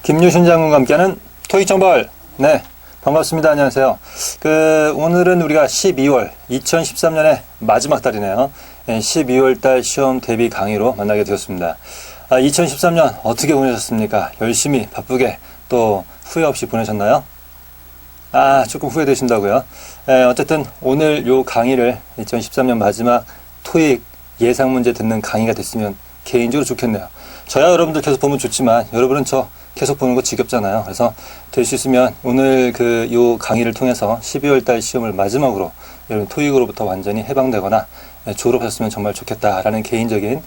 김유신 장군과 함께하는 토익 정벌. 네, 반갑습니다. 안녕하세요. 오늘은 우리가 2013년의 마지막 달이네요. 12월 달 시험 대비 강의로 만나게 되었습니다. 2013년 어떻게 보내셨습니까? 열심히 바쁘게 또 후회 없이 보내셨나요? 조금 후회되신다고요? 어쨌든 오늘 요 강의를 2013년 마지막 토익 예상 문제 듣는 강의가 됐으면 개인적으로 좋겠네요. 저야 여러분들 계속 보면 좋지만 여러분은 저 계속 보는 거 지겹잖아요. 그래서 될 수 있으면 오늘 요 강의를 통해서 12월 달 시험을 마지막으로 여러분 토익으로부터 완전히 해방되거나 졸업하셨으면 정말 좋겠다라는 개인적인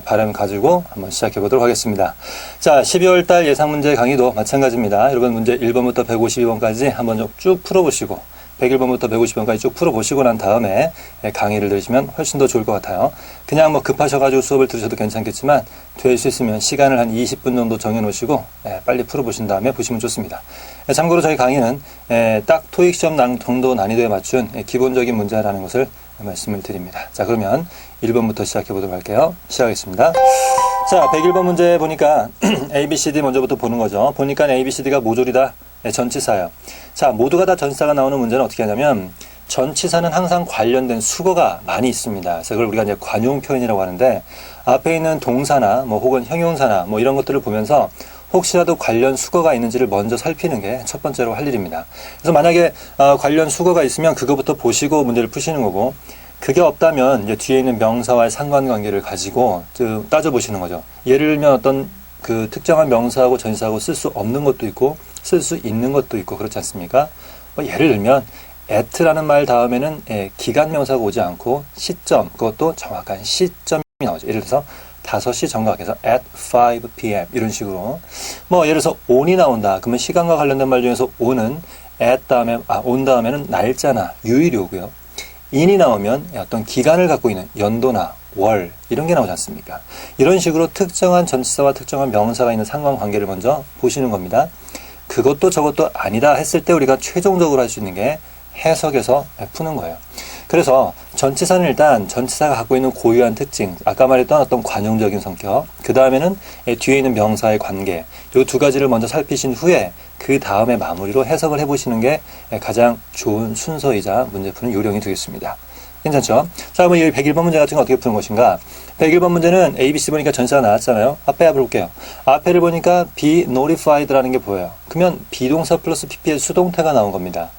바람을 가지고 한번 시작해 보도록 하겠습니다. 자, 12월 달 예상 문제 강의도 마찬가지입니다. 여러분 문제 1번부터 152번까지 한번 쭉 풀어보시고 101번부터 150번까지 쭉 풀어보시고 난 다음에 강의를 들으시면 훨씬 더 좋을 것 같아요. 그냥 뭐 급하셔가지고 수업을 들으셔도 괜찮겠지만 될 수 있으면 시간을 한 20분 정도 정해놓으시고 빨리 풀어보신 다음에 보시면 좋습니다. 참고로 저희 강의는 딱 토익 시험 정도 난이도에 맞춘 기본적인 문제라는 것을 말씀을 드립니다. 자, 그러면 1번부터 시작해 보도록 할게요. 시작하겠습니다. 자, 101번 문제 보니까 A, B, C, D 먼저부터 보는 거죠. 보니까 A, B, C, D가 모조리다 전치사예요. 자, 모두가 다 전치사가 나오는 문제는 어떻게 하냐면 전치사는 항상 관련된 수거가 많이 있습니다. 그래서 그걸 우리가 이제 관용 표현이라고 하는데 앞에 있는 동사나 뭐 혹은 형용사나 뭐 이런 것들을 보면서 혹시라도 관련 수거가 있는지를 먼저 살피는 게 첫 번째로 할 일입니다. 그래서 만약에 관련 수거가 있으면 그거부터 보시고 문제를 푸시는 거고 그게 없다면 이제 뒤에 있는 명사와의 상관관계를 가지고 따져보시는 거죠. 예를 들면 어떤 특정한 명사하고 전치사하고 쓸 수 없는 것도 있고 쓸 수 있는 것도 있고 그렇지 않습니까? 예를 들면 at라는 말 다음에는 기간 명사가 오지 않고 시점, 그것도 정확한 시점이 나오죠. 예를 들어서 5시 정각해서 at 5 p.m. 이런 식으로 예를 들어서 on이 나온다. 그러면 시간과 관련된 말 중에서 on은 at 다음에 on 다음에는 날짜나 요일이 오고요. in이 나오면 어떤 기간을 갖고 있는 연도나 월 이런 게 나오지 않습니까? 이런 식으로 특정한 전치사와 특정한 명사가 있는 상관관계를 먼저 보시는 겁니다. 그것도 저것도 아니다 했을 때 우리가 최종적으로 할 수 있는 게 해석에서 푸는 거예요. 그래서 전치사는 일단 전치사가 갖고 있는 고유한 특징, 아까 말했던 어떤 관용적인 성격, 그 다음에는 뒤에 있는 명사의 관계, 이 두 가지를 먼저 살피신 후에 그 다음에 마무리로 해석을 해보시는 게 가장 좋은 순서이자 문제 푸는 요령이 되겠습니다. 괜찮죠? 자, 그럼 이 101번 문제 같은 거 어떻게 푸는 것인가? 101번 문제는 A, B, C 보니까 전치사가 나왔잖아요. 앞에 볼게요. 앞에를 보니까 be notified라는 게 보여요. 그러면 비동사 플러스 PP의 수동태가 나온 겁니다.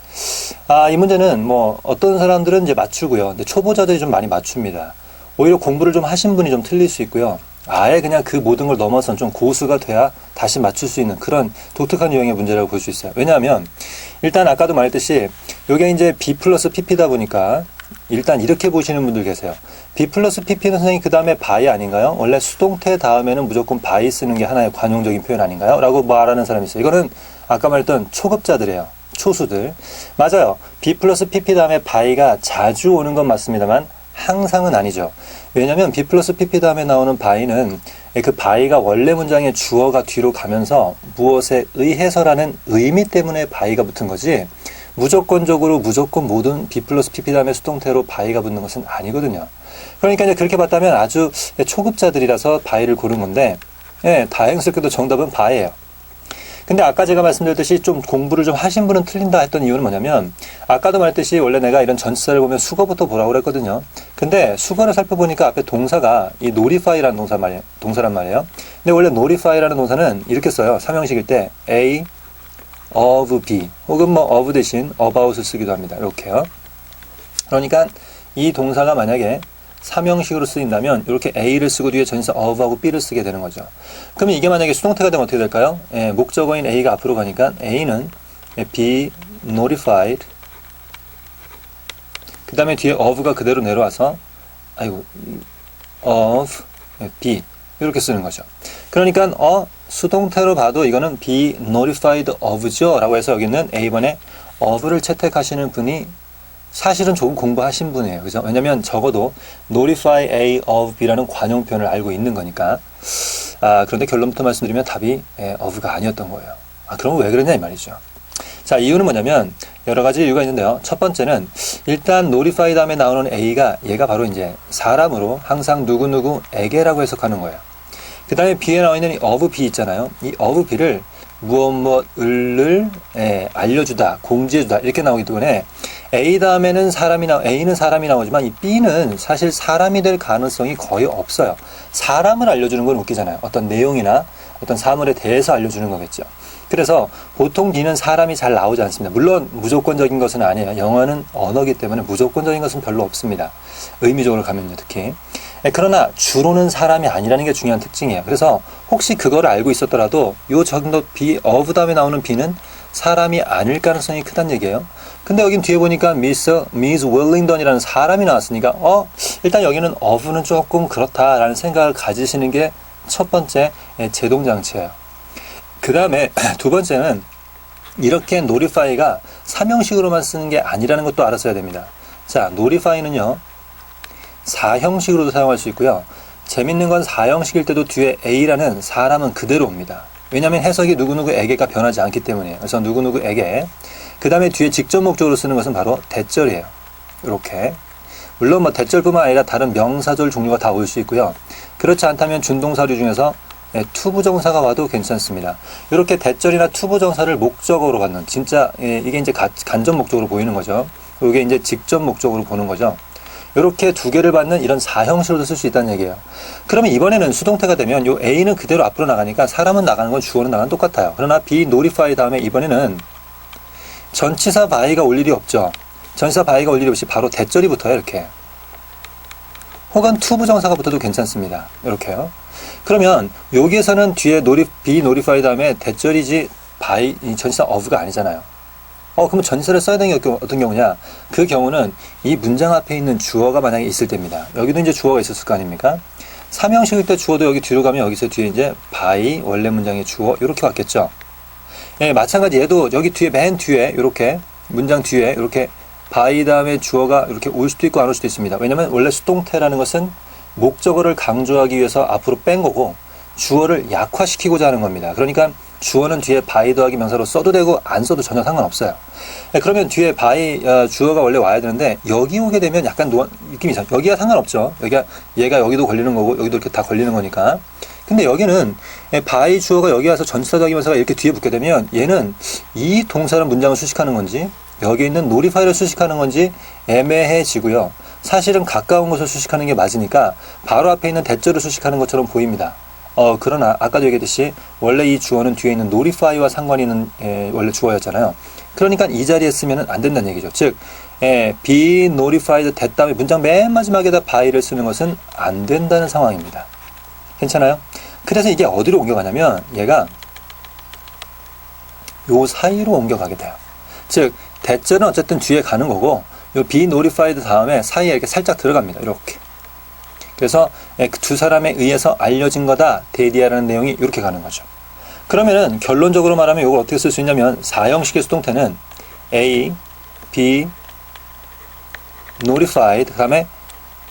이 문제는 어떤 사람들은 이제 맞추고요. 근데 초보자들이 좀 많이 맞춥니다. 오히려 공부를 좀 하신 분이 좀 틀릴 수 있고요. 아예 그냥 그 모든 걸 넘어선 좀 고수가 돼야 다시 맞출 수 있는 그런 독특한 유형의 문제라고 볼 수 있어요. 왜냐하면 일단 아까도 말했듯이 이게 이제 B 플러스 PP다 보니까 일단 이렇게 보시는 분들 계세요. B 플러스 PP는 선생님 그 다음에 by 아닌가요? 원래 수동태 다음에는 무조건 by 쓰는 게 하나의 관용적인 표현 아닌가요? 라고 말하는 사람이 있어요. 이거는 아까 말했던 초급자들이에요. 초수들. 맞아요. B 플러스 PP 다음에 by가 자주 오는 건 맞습니다만 항상은 아니죠. 왜냐하면 B 플러스 PP 다음에 나오는 by는 그 by가 원래 문장의 주어가 뒤로 가면서 무엇에 의해서라는 의미 때문에 by가 붙은 거지 무조건적으로 무조건 모든 B 플러스 PP 다음에 수동태로 by가 붙는 것은 아니거든요. 그러니까 이제 그렇게 봤다면 아주 초급자들이라서 by를 고른 건데 다행스럽게도 정답은 by예요. 근데 아까 제가 말씀드렸듯이 좀 공부를 좀 하신 분은 틀린다 했던 이유는 뭐냐면 아까도 말했듯이 원래 내가 이런 전치사를 보면 수거부터 보라고 그랬거든요. 근데 수거를 살펴보니까 앞에 동사가 이 notify라는 동사란 말이에요. 근데 원래 notify라는 동사는 이렇게 써요. 삼형식일 때 A, of B 혹은 of 대신 about을 쓰기도 합니다. 이렇게요. 그러니까 이 동사가 만약에 삼형식으로 쓰인다면 이렇게 A를 쓰고 뒤에 전치사 of하고 B를 쓰게 되는 거죠. 그러면 이게 만약에 수동태가 되면 어떻게 될까요? 목적어인 A가 앞으로 가니까 A는 be notified 그 다음에 뒤에 of가 그대로 내려와서 of B 이렇게 쓰는 거죠. 그러니까 수동태로 봐도 이거는 be notified of죠 라고 해서 여기는 A번에 of를 채택하시는 분이 사실은 조금 공부하신 분이에요. 그죠? 왜냐면 적어도 notify A of B라는 관용 표현을 알고 있는 거니까. 그런데 결론부터 말씀드리면 답이 of가 아니었던 거예요. 그러면 왜 그러냐 이 말이죠. 자, 이유는 뭐냐면 여러 가지 이유가 있는데요. 첫 번째는 일단 notify 다음에 나오는 A가 얘가 바로 이제 사람으로 항상 누구누구에게라고 해석하는 거예요. 그 다음에 B에 나와 있는 이 of B 있잖아요. 이 of B를 무엇을 알려주다, 공지해주다 이렇게 나오기 때문에 A 다음에는 A는 사람이 나오지만 이 B는 사실 사람이 될 가능성이 거의 없어요. 사람을 알려주는 건 웃기잖아요. 어떤 내용이나 어떤 사물에 대해서 알려주는 거겠죠. 그래서 보통 B는 사람이 잘 나오지 않습니다. 물론 무조건적인 것은 아니에요. 영어는 언어이기 때문에 무조건적인 것은 별로 없습니다. 의미적으로 가면요, 특히. 그러나 주로는 사람이 아니라는 게 중요한 특징이에요. 그래서 혹시 그거를 알고 있었더라도 요 정도 B, of 다음에 나오는 B는 사람이 아닐 가능성이 크다는 얘기예요. 근데 여긴 뒤에 보니까 Miss Wellington이라는 사람이 나왔으니까 일단 여기는 of는 조금 그렇다라는 생각을 가지시는 게 첫 번째 제동장치예요. 그 다음에 두 번째는 이렇게 notify가 삼형식으로만 쓰는 게 아니라는 것도 알았어야 됩니다. 자, notify는요 4형식으로도 사용할 수 있고요. 재밌는 건 4형식일 때도 뒤에 A라는 사람은 그대로 옵니다. 왜냐하면 해석이 누구누구에게가 변하지 않기 때문이에요. 그래서 누구누구에게. 그 다음에 뒤에 직접 목적으로 쓰는 것은 바로 대절이에요. 이렇게. 물론 뭐 대절뿐만 아니라 다른 명사절 종류가 다 올 수 있고요. 그렇지 않다면 준동사류 중에서 투부정사가 와도 괜찮습니다. 이렇게 대절이나 투부정사를 목적어로 갖는 진짜 이게 이제 간접 목적으로 보이는 거죠. 이게 이제 직접 목적으로 보는 거죠. 이렇게 두 개를 받는 이런 4형식으로도 쓸 수 있다는 얘기예요. 그러면 이번에는 수동태가 되면 요 A는 그대로 앞으로 나가니까 사람은 나가는 건 주어는 나가는 똑같아요. 그러나 be notify 다음에 이번에는 전치사 by가 올 일이 없죠. 전치사 by가 올 일이 없이 바로 대절이 붙어요. 이렇게. 혹은 투부정사가 붙어도 괜찮습니다. 이렇게요. 그러면 여기에서는 뒤에 be notify 다음에 대절이지 by 전치사 of가 아니잖아요. 그럼 전치사를 써야 되는 게 어떤 경우냐? 그 경우는 이 문장 앞에 있는 주어가 만약에 있을 때입니다. 여기도 이제 주어가 있었을 거 아닙니까? 삼형식일 때 주어도 여기 뒤로 가면 여기서 뒤에 이제 by 원래 문장의 주어 이렇게 왔겠죠. 예, 마찬가지 얘도 여기 뒤에 맨 뒤에 이렇게 문장 뒤에 이렇게 by 다음에 주어가 이렇게 올 수도 있고 안 올 수도 있습니다. 왜냐면 원래 수동태라는 것은 목적어를 강조하기 위해서 앞으로 뺀 거고 주어를 약화시키고자 하는 겁니다. 그러니까 주어는 뒤에 by 더하기 명사로 써도 되고 안 써도 전혀 상관없어요. 그러면 뒤에 by 주어가 원래 와야 되는데 여기 오게 되면 약간 느낌이 이상. 여기가 상관없죠. 얘가 여기도 걸리는 거고 여기도 이렇게 다 걸리는 거니까. 근데 여기는 by 주어가 여기 와서 전치사 더하기 명사가 이렇게 뒤에 붙게 되면 얘는 이 동사는 문장을 수식하는 건지 여기 있는 notify를 수식하는 건지 애매해지고요. 사실은 가까운 것을 수식하는 게 맞으니까 바로 앞에 있는 대절을 수식하는 것처럼 보입니다. 그러나 아까도 얘기했듯이 원래 이 주어는 뒤에 있는 notify와 상관이 있는 원래 주어였잖아요. 그러니까 이 자리에 쓰면 안 된다는 얘기죠. 즉 be notified 됐다음에 문장 맨 마지막에다 by를 쓰는 것은 안 된다는 상황입니다. 괜찮아요? 그래서 이게 어디로 옮겨가냐면 얘가 요 사이로 옮겨가게 돼요. 즉 대절은 어쨌든 뒤에 가는 거고 요 be notified 다음에 사이에 이렇게 살짝 들어갑니다. 이렇게. 그래서 두 사람에 의해서 알려진 거다. 데디아라는 내용이 이렇게 가는 거죠. 그러면은 결론적으로 말하면 이걸 어떻게 쓸 수 있냐면 4형식의 수동태는 A, B, notified 그 다음에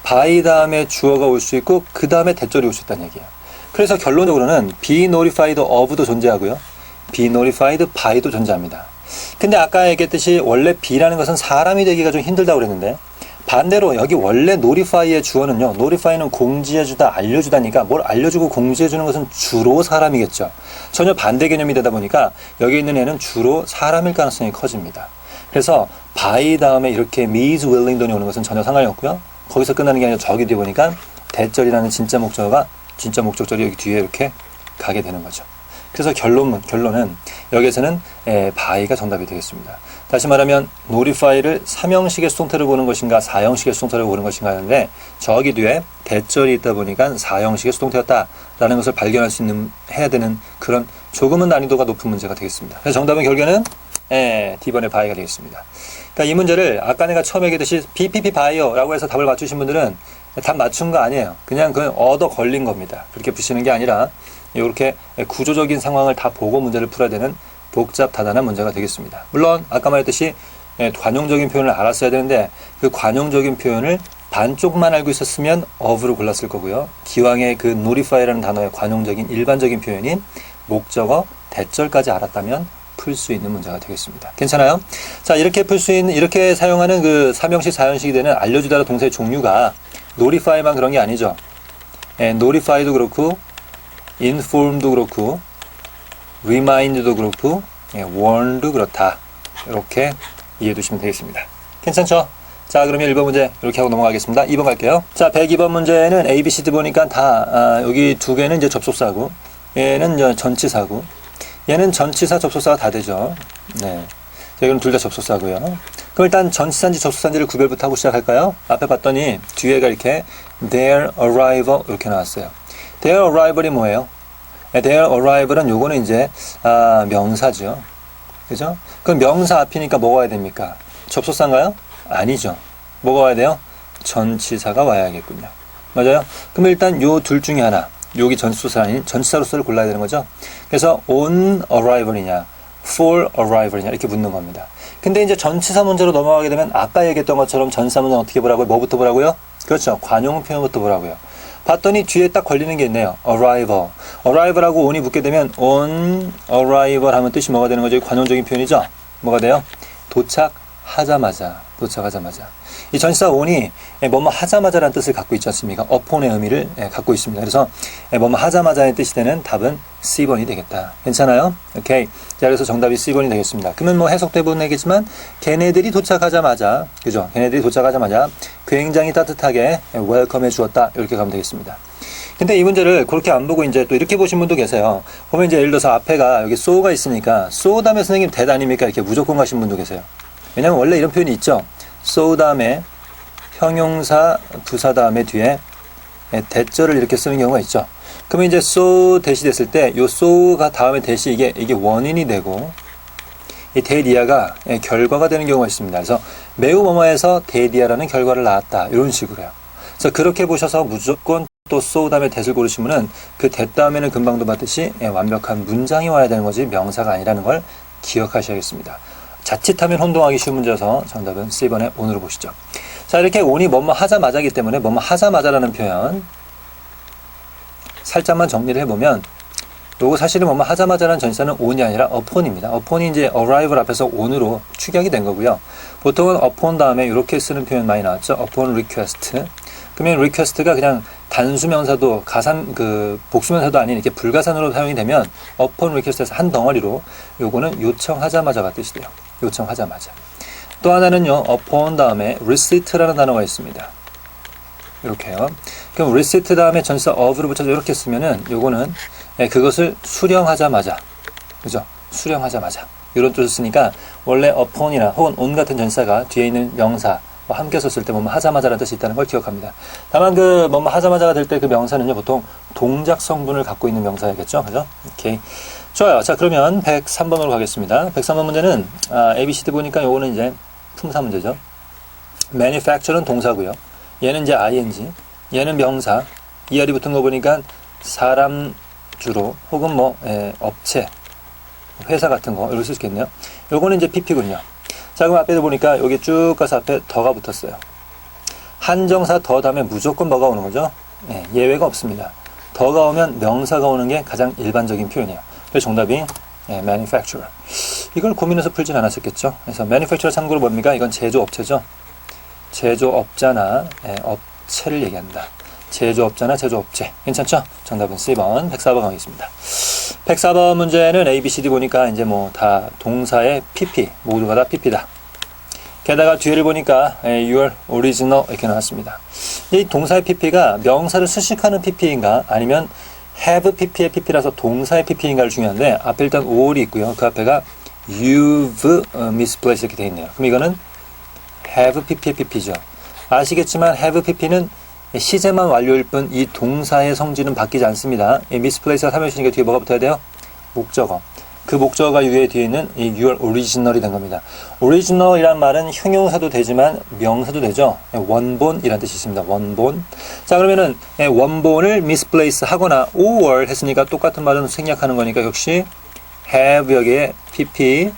by 다음에 주어가 올 수 있고 그 다음에 대절이 올 수 있다는 얘기예요. 그래서 결론적으로는 be notified of도 존재하고요. be notified by도 존재합니다. 근데 아까 얘기했듯이 원래 be라는 것은 사람이 되기가 좀 힘들다고 그랬는데 반대로 여기 원래 notify의 주어는요. notify는 공지해주다, 알려주다니까 뭘 알려주고 공지해주는 것은 주로 사람이겠죠. 전혀 반대 개념이 되다 보니까 여기 있는 애는 주로 사람일 가능성이 커집니다. 그래서 by 다음에 이렇게 Miss Wellington이 오는 것은 전혀 상관이 없고요. 거기서 끝나는 게 아니라 저기 뒤에 보니까 대절이라는 진짜 목적절이 여기 뒤에 이렇게 가게 되는 거죠. 그래서 결론은 여기에서는 by가 정답이 되겠습니다. 다시 말하면 notify를 3형식의 수동태로 보는 것인가 4형식의 수동태로 보는 것인가 하는데 저기 뒤에 대절이 있다 보니까 4형식의 수동태였다라는 것을 발견할 수 있는 해야 되는 그런 조금은 난이도가 높은 문제가 되겠습니다. 그래서 정답은 결국에는 D번의 by가 되겠습니다. 그러니까 이 문제를 아까 내가 처음에 얘기했듯이 BPP by라고 해서 답을 맞추신 분들은 답 맞춘 거 아니에요. 그냥 얻어 걸린 겁니다. 그렇게 푸시는 게 아니라 이렇게 구조적인 상황을 다 보고 문제를 풀어야 되는 복잡 다단한 문제가 되겠습니다. 물론 아까 말했듯이 관용적인 표현을 알았어야 되는데 그 관용적인 표현을 반쪽만 알고 있었으면 of를 골랐을 거고요. 기왕의 그 notify라는 단어의 관용적인 일반적인 표현인 목적어, 대절까지 알았다면 풀 수 있는 문제가 되겠습니다. 괜찮아요? 자, 이렇게 이렇게 사용하는 그 3형식, 4형식이 되는 알려주다라 동사의 종류가 notify만 그런 게 아니죠. notify도 그렇고 inform도 그렇고 remind도 그렇고 warn도 그렇다. 이렇게 이해해 두시면 되겠습니다. 괜찮죠? 자, 그러면 1번 문제 이렇게 하고 넘어가겠습니다. 2번 갈게요. 자, 102번 문제는 A, B, C, D 보니까 다 여기 두 개는 이제 접속사고 얘는 이제 전치사고 얘는 전치사 접속사가 다 되죠. 네. 여기는 둘 다 접속사고요. 그럼 일단 전치사인지 접속사인지를 구별부터 하고 시작할까요? 앞에 봤더니 뒤에가 이렇게 their arrival 이렇게 나왔어요. their arrival이 뭐예요? their arrival은 요거는 이제 명사죠. 그죠? 그럼 명사 앞이니까 뭐가 와야 됩니까? 접속사인가요? 아니죠. 뭐가 와야 돼요? 전치사가 와야겠군요. 맞아요? 그럼 일단 요 둘 중에 하나, 여기 전치사 아닌 전치사로서를 골라야 되는 거죠. 그래서 on arrival이냐, for arrival이냐 이렇게 묻는 겁니다. 근데 이제 전치사 문제로 넘어가게 되면 아까 얘기했던 것처럼 전치사 문제는 어떻게 보라고요? 뭐부터 보라고요? 그렇죠. 관용 표현부터 보라고요. 봤더니 뒤에 딱 걸리는 게 있네요. arrival. arrival하고 on이 붙게 되면 on arrival 하면 뜻이 뭐가 되는 거죠? 관용적인 표현이죠? 뭐가 돼요? 도착하자마자. 이 전치사 on이 뭐뭐 하자마자라는 뜻을 갖고 있지 않습니까? upon의 의미를 갖고 있습니다. 그래서 뭐뭐 하자마자의 뜻이 되는 답은 C번이 되겠다. 괜찮아요? 오케이. 자, 그래서 정답이 C번이 되겠습니다. 그러면 뭐 해석도 해보면 되겠지만 걔네들이 도착하자마자, 그죠? 걔네들이 도착하자마자 굉장히 따뜻하게 웰컴해 주었다. 이렇게 가면 되겠습니다. 근데 이 문제를 그렇게 안 보고 이제 또 이렇게 보신 분도 계세요. 보면 이제 예를 들어서 앞에가 여기 so가 있으니까 so 다음에 선생님 that 아닙니까? 이렇게 무조건 가신 분도 계세요. 왜냐면 원래 이런 표현이 있죠. so 다음에 형용사 부사 다음에 뒤에 대절을 이렇게 쓰는 경우가 있죠. 그러면 이제 so 대시 됐을 때 요 so가 다음에 대시 이게 원인이 되고 이 대리아가 결과가 되는 경우가 있습니다. 그래서 매우 뭐뭐해서 대리아라는 결과를 낳았다. 이런 식으로요. 그래서 그렇게 보셔서 무조건 또 so 다음에 that을 고르시면은 그 that 다음에는 금방도 봤듯이 완벽한 문장이 와야 되는 거지 명사가 아니라는 걸 기억하셔야겠습니다. 자칫하면 혼동하기 쉬운 문제여서 정답은 C번의 on으로 보시죠. 자, 이렇게 on이 뭐뭐 하자마자이기 때문에 뭐뭐 하자마자라는 표현 살짝만 정리를 해보면 요거 사실은 뭐뭐 하자마자라는 전치사는 on이 아니라 upon입니다. upon이 이제 arrival 앞에서 on으로 축약이 된 거고요. 보통은 upon 다음에 이렇게 쓰는 표현 많이 나왔죠. upon request. 그러면 request가 그냥 단수명사도 복수명사도 아닌 이렇게 불가산으로 사용이 되면 upon request에서 한 덩어리로 요거는 요청하자마자가 뜻이 돼요. 요청하자마자. 또 하나는요, upon 다음에 receipt라는 단어가 있습니다. 이렇게요. 그럼 receipt 다음에 전치사 of를 붙여서 이렇게 쓰면은 요거는 그것을 수령하자마자, 그죠? 수령하자마자 이런 뜻을 쓰니까 원래 upon이나 혹은 on 같은 전치사가 뒤에 있는 명사 함께 썼을 때 뭐뭐 하자마자라는 뜻이 있다는 걸 기억합니다. 다만 그 뭐뭐 하자마자가 될 때 그 명사는요 보통 동작 성분을 갖고 있는 명사야겠죠, 그죠? 오케이. 좋아요. 자, 그러면 103번으로 가겠습니다. 103번 문제는 A, B, C, D 보니까 요거는 이제 품사 문제죠. manufacture는 동사고요. 얘는 이제 ing, 얘는 명사. ER이 붙은 거 보니까 사람 주로 혹은 뭐 업체, 회사 같은 거 이럴 수 있겠네요. 요거는 이제 PP군요. 자, 그럼 앞에도 보니까 여기 쭉 가서 앞에 더가 붙었어요. 한정사 더 다음에 무조건 뭐가 오는 거죠? 예외가 없습니다. 더가 오면 명사가 오는 게 가장 일반적인 표현이에요. 그래서 정답이 manufacturer. 이걸 고민해서 풀진 않았었겠죠. 그래서 manufacturer 참고로 뭡니까? 이건 제조업체죠. 제조업자나 업체를 얘기한다. 제조업자나 제조업체. 괜찮죠? 정답은 C번. 104번 가겠습니다. 104번 문제는 A, B, C, D 보니까 이제 뭐 다 동사의 PP, 모두가 다 PP다. 게다가 뒤를 보니까 your original 이렇게 나왔습니다. 이 동사의 PP가 명사를 수식하는 PP인가 아니면 have PP의 PP라서 동사의 PP인가를 중요한데 앞에 일단 all이 있고요. 그 앞에가 you've misplaced 이렇게 되어 있네요. 그럼 이거는 have PP의 PP죠. 아시겠지만 have PP는 시제만 완료일 뿐 이 동사의 성질은 바뀌지 않습니다. misplace가 3형식이니까 뒤에 뭐가 붙어야 돼요? 목적어. 그 목적어가 뒤에 있는 이 your original이 된 겁니다. original이란 말은 형용사도 되지만 명사도 되죠. 원본이라는 뜻이 있습니다. 원본. 자, 그러면은 원본을 misplace 하거나 or 했으니까 똑같은 말은 생략하는 거니까 역시 have 여기에 pp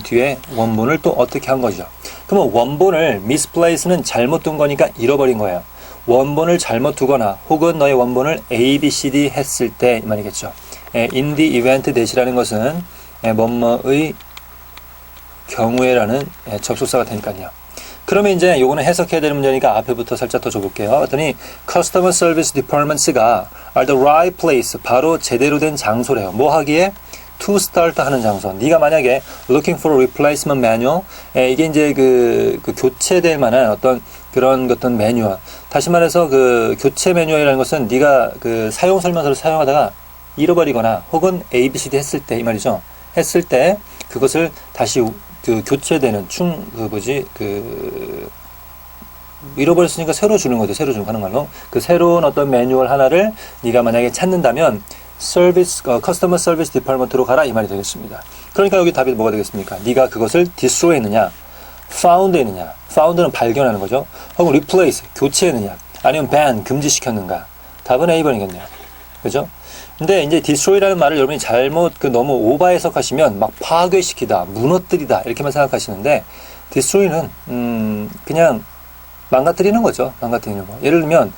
뒤에 원본을 또 어떻게 한 거죠. 그러면 원본을 misplace는 잘못 둔 거니까 잃어버린 거예요. 원본을 잘못 두거나 혹은 너의 원본을 A, B, C, D 했을 때 이 말이겠죠. in the event that이라는 것은 뭐뭐의 경우에라는 접속사가 되니까요. 그러면 이제 요거는 해석해야 되는 문제니까 앞에부터 살짝 더 줘볼게요. 그랬더니 Customer Service Departments가 are the right place, 바로 제대로 된 장소래요. 뭐 하기에? to start 하는 장소. 네가 만약에 looking for a replacement manual, 이게 이제 그 교체될 만한 어떤 매뉴얼. 다시 말해서 그 교체 매뉴얼이라는 것은 네가 그 사용 설명서를 사용하다가 잃어버리거나 혹은 ABCD 했을 때 이 말이죠. 했을 때 그것을 다시 그 교체되는 잃어버렸으니까 새로 주는 거죠. 새로 주는 거 하는 말로. 그 새로운 어떤 매뉴얼 하나를 네가 만약에 찾는다면 커스터머 서비스 디파트먼트로 가라 이 말이 되겠습니다. 그러니까 여기 답이 뭐가 되겠습니까? 네가 그것을 destroy 했느냐, found 했느냐. found는 발견하는 거죠. 혹은 replace, 교체했느냐. 아니면 ban, 금지시켰는가. 답은 A번이겠네요. 그죠? 근데 이제 destroy라는 말을 여러분이 잘못 너무 오버 해석하시면 막 파괴시키다, 무너뜨리다 이렇게만 생각하시는데 destroy는 그냥 망가뜨리는 거죠. 망가뜨리는 거. 예를 들면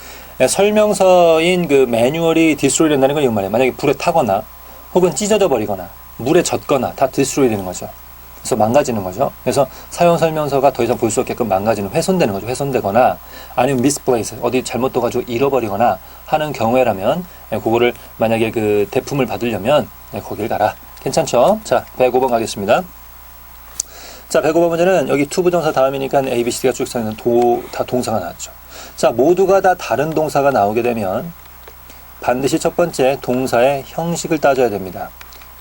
설명서인 그 매뉴얼이 디스트로이 된다는 건 이건 말이에요. 만약에 불에 타거나 혹은 찢어져 버리거나 물에 젖거나 다 디스트로이 되는 거죠. 그래서 망가지는 거죠. 그래서 사용 설명서가 더 이상 볼 수 없게끔 망가지는, 훼손되는 거죠. 훼손되거나 아니면 misplace, 어디 잘못 둬가지고 잃어버리거나 하는 경우에라면 그거를 만약에 그 대품을 받으려면 거길 가라. 괜찮죠? 자, 105번 가겠습니다. 자, 105번 문제는 여기 to 부정사 다음이니까 A, B, C가 쭉 써있는 다 동사가 나왔죠. 자, 모두가 다 다른 동사가 나오게 되면 반드시 첫 번째 동사의 형식을 따져야 됩니다.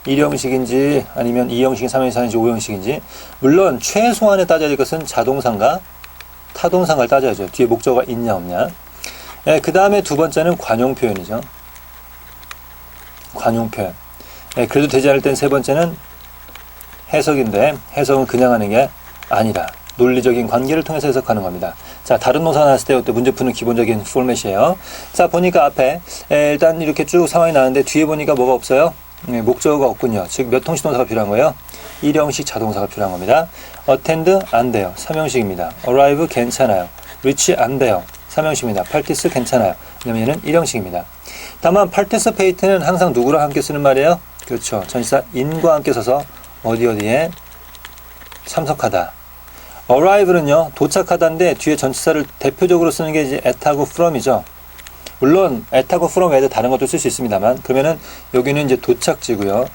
1형식인지 아니면 2형식인 3형식, 4형식, 5형식인지 물론 최소한에 따져야 될 것은 자동사인가 타동사인가를 따져야죠. 뒤에 목적어가 있냐 없냐. 그 다음에 두 번째는 관용 표현이죠. 관용 표현. 그래도 되지 않을 땐 세 번째는 해석인데 해석은 그냥 하는 게 아니라 논리적인 관계를 통해서 해석하는 겁니다. 자, 다른 동사가 나왔을 때 문제 푸는 기본적인 포맷이에요. 자, 보니까 앞에 일단 이렇게 쭉 상황이 나왔는데 뒤에 보니까 뭐가 없어요? 목적어가 없군요. 즉 몇 형식 동사가 필요한 거예요? 1형식 자동사가 필요한 겁니다. attend 안 돼요. 3형식입니다. arrive 괜찮아요. reach 안 돼요. 3형식입니다. practice 괜찮아요. 왜냐면 얘는 1형식입니다. 다만 participate는 항상 누구랑 함께 쓰는 말이에요? 그렇죠. 전치사 in과 함께 써서 어디에 참석하다. arrive는요, 도착하다인데 뒤에 전치사를 대표적으로 쓰는 게 이제 at하고 from이죠. 물론 at하고 from 외에도 다른 것도 쓸 수 있습니다만 그러면은 여기는 이제 도착지고요.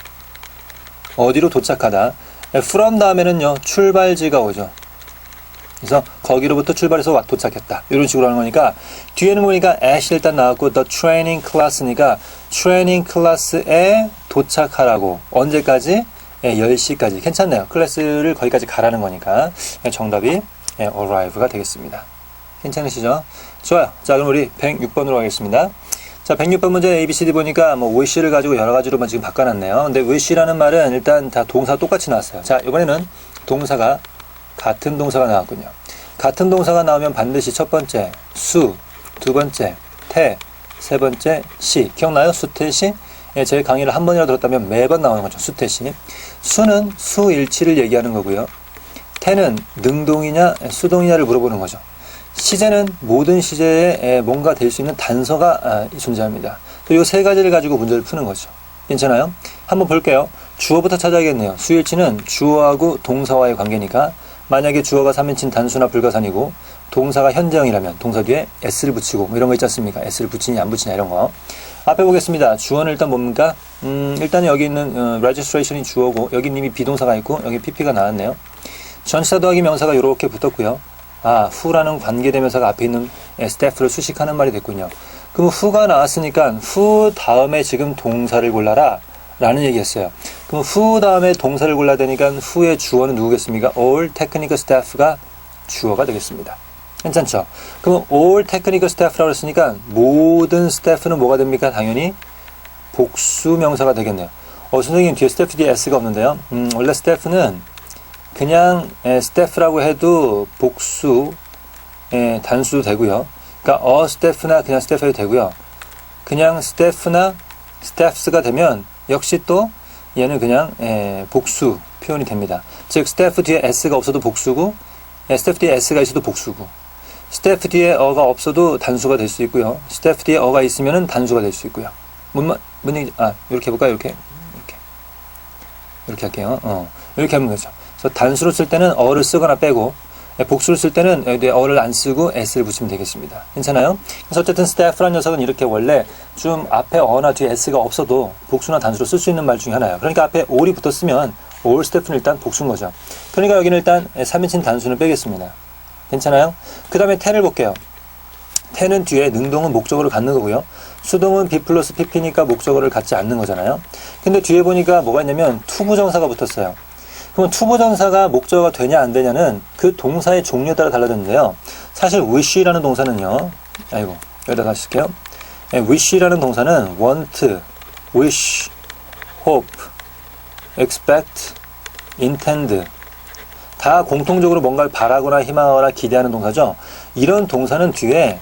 어디로 도착하다. from 다음에는요, 출발지가 오죠. 그래서 거기로부터 출발해서 도착했다. 이런 식으로 하는 거니까 뒤에는 보니까 at이 일단 나왔고 the training class니까 training class에 도착하라고. 언제까지? 10시까지. 괜찮네요. 클래스를 거기까지 가라는 거니까 정답이 arrive가 되겠습니다. 괜찮으시죠? 좋아요. 자, 그럼 우리 106번으로 가겠습니다. 자, 106번 문제 ABCD 보니까 뭐 wish를 가지고 여러 가지로만 지금 바꿔놨네요. 근데 wish라는 말은 일단 다 동사 똑같이 나왔어요. 자, 이번에는 동사가 같은 동사가 나왔군요. 같은 동사가 나오면 반드시 첫 번째 수, 두 번째 태, 세 번째 시. 기억나요? 수, 태, 시? 제 강의를 한 번이라도 들었다면 매번 나오는 거죠. 수, 태, 시. 수는 수일치를 얘기하는 거고요. 태는 능동이냐 수동이냐를 물어보는 거죠. 시제는 모든 시제에 뭔가 될 수 있는 단서가 존재합니다. 이 세 가지를 가지고 문제를 푸는 거죠. 괜찮아요? 한번 볼게요. 주어부터 찾아야겠네요. 수일치는 주어하고 동사와의 관계니까 만약에 주어가 3인칭 단수나 불가산이고 동사가 현재형이라면 동사 뒤에 s를 붙이고 뭐 이런 거 있지 않습니까? s를 붙이냐 안 붙이냐 이런 거. 앞에 보겠습니다. 주어는 일단 뭡니까? 일단 여기 있는 registration이 주어고 여기 이미 비동사가 있고 여기 pp가 나왔네요. 전치사 더하기 명사가 이렇게 붙었고요. who라는 관계대명사가 앞에 있는 staff를 수식하는 말이 됐군요. 그럼 who가 나왔으니까 who 다음에 지금 동사를 골라라 라는 얘기였어요. 그럼 who 다음에 동사를 골라야 되니까 who의 주어는 누구겠습니까? all technical staff가 주어가 되겠습니다. 괜찮죠? 그럼 all technical staff라고 했으니까 모든 staff는 뭐가 됩니까? 당연히 복수 명사가 되겠네요. 선생님 뒤에 staff 뒤에 s가 없는데요. 원래 staff는 그냥 staff라고 해도 복수 단수도 되고요. 그러니까 staff나 그냥 staff 해도 되고요. 그냥 staff나 staffs가 되면 역시 또 얘는 그냥 복수 표현이 됩니다. 즉 staff 뒤에 s가 없어도 복수고 staff 뒤에 s가 있어도 복수고 staff 뒤에 어가 없어도 단수가 될 수 있고요. staff 뒤에 어가 있으면은 단수가 될 수 있고요. 뭔 얘기지? 이렇게 해볼까요? 이렇게 할게요. 이렇게 하면 되죠. 그래서 단수로 쓸 때는 어를 쓰거나 빼고 복수를 쓸 때는 여기에 어를 안 쓰고 s를 붙이면 되겠습니다. 괜찮아요? 그래서 어쨌든 staff란 녀석은 이렇게 원래 좀 앞에 어나 뒤에 s가 없어도 복수나 단수로 쓸 수 있는 말 중에 하나예요. 그러니까 앞에 all이 붙었으면 all staff는 일단 복수인 거죠. 그러니까 여기는 일단 3인칭 단수는 빼겠습니다. 괜찮아요? 그 다음에 10을 볼게요. 10은 뒤에 능동은 목적어를 갖는 거고요. 수동은 be 플러스 pp니까 목적어를 갖지 않는 거잖아요. 근데 뒤에 보니까 뭐가 있냐면 투부정사가 붙었어요. 그럼 투부정사가 목적어가 되냐 안 되냐는 그 동사의 종류에 따라 달라졌는데요. 사실 wish라는 동사는요. 아이고 여기다 다시 쓸게요. wish라는 동사는 want, wish, hope, expect, intend 다 공통적으로 뭔가를 바라거나 희망하거나 기대하는 동사죠. 이런 동사는 뒤에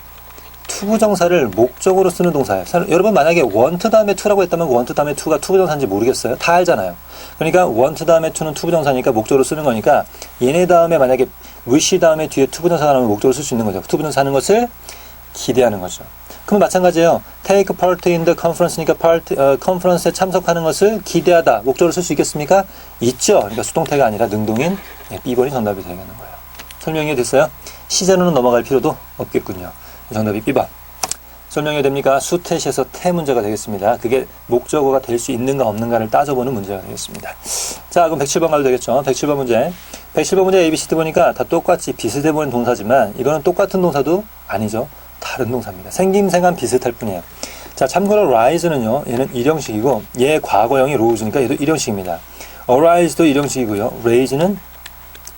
투부정사를 목적으로 쓰는 동사예요. 여러분 만약에 want 다음에 to라고 했다면 want 다음에 to가 투부정사인지 모르겠어요? 다 알잖아요. 그러니까 want 다음에 to는 투부정사니까 목적으로 쓰는 거니까 얘네 다음에 만약에 wish 다음에 뒤에 투부정사가 나오면 목적으로 쓸 수 있는 거죠. 투부정사 하는 것을 기대하는 거죠. 그럼 마찬가지예요. take part in the conference니까 컨퍼런스에 참석하는 것을 기대하다. 목적으로 쓸 수 있겠습니까? 있죠. 그러니까 수동태가 아니라 능동인 B번이 정답이 되겠는 거예요. 설명이 됐어요? 시제로는 넘어갈 필요도 없겠군요. 정답이 B번. 설명이 됩니까? 수태시에서 태 문제가 되겠습니다. 그게 목적어가 될 수 있는가 없는가를 따져보는 문제가 되겠습니다. 자, 그럼 107번 가도 되겠죠? 107번 문제. 107번 문제 ABCD 보니까 다 똑같이 비슷해 보이는 동사지만 이거는 똑같은 동사도 아니죠. 다른 동사입니다. 생김새만 비슷할 뿐이에요. 자, 참고로 rise는요. 얘는 일형식이고 얘 과거형이 rose니까 얘도 일형식입니다. arise도 일형식이고요. raise는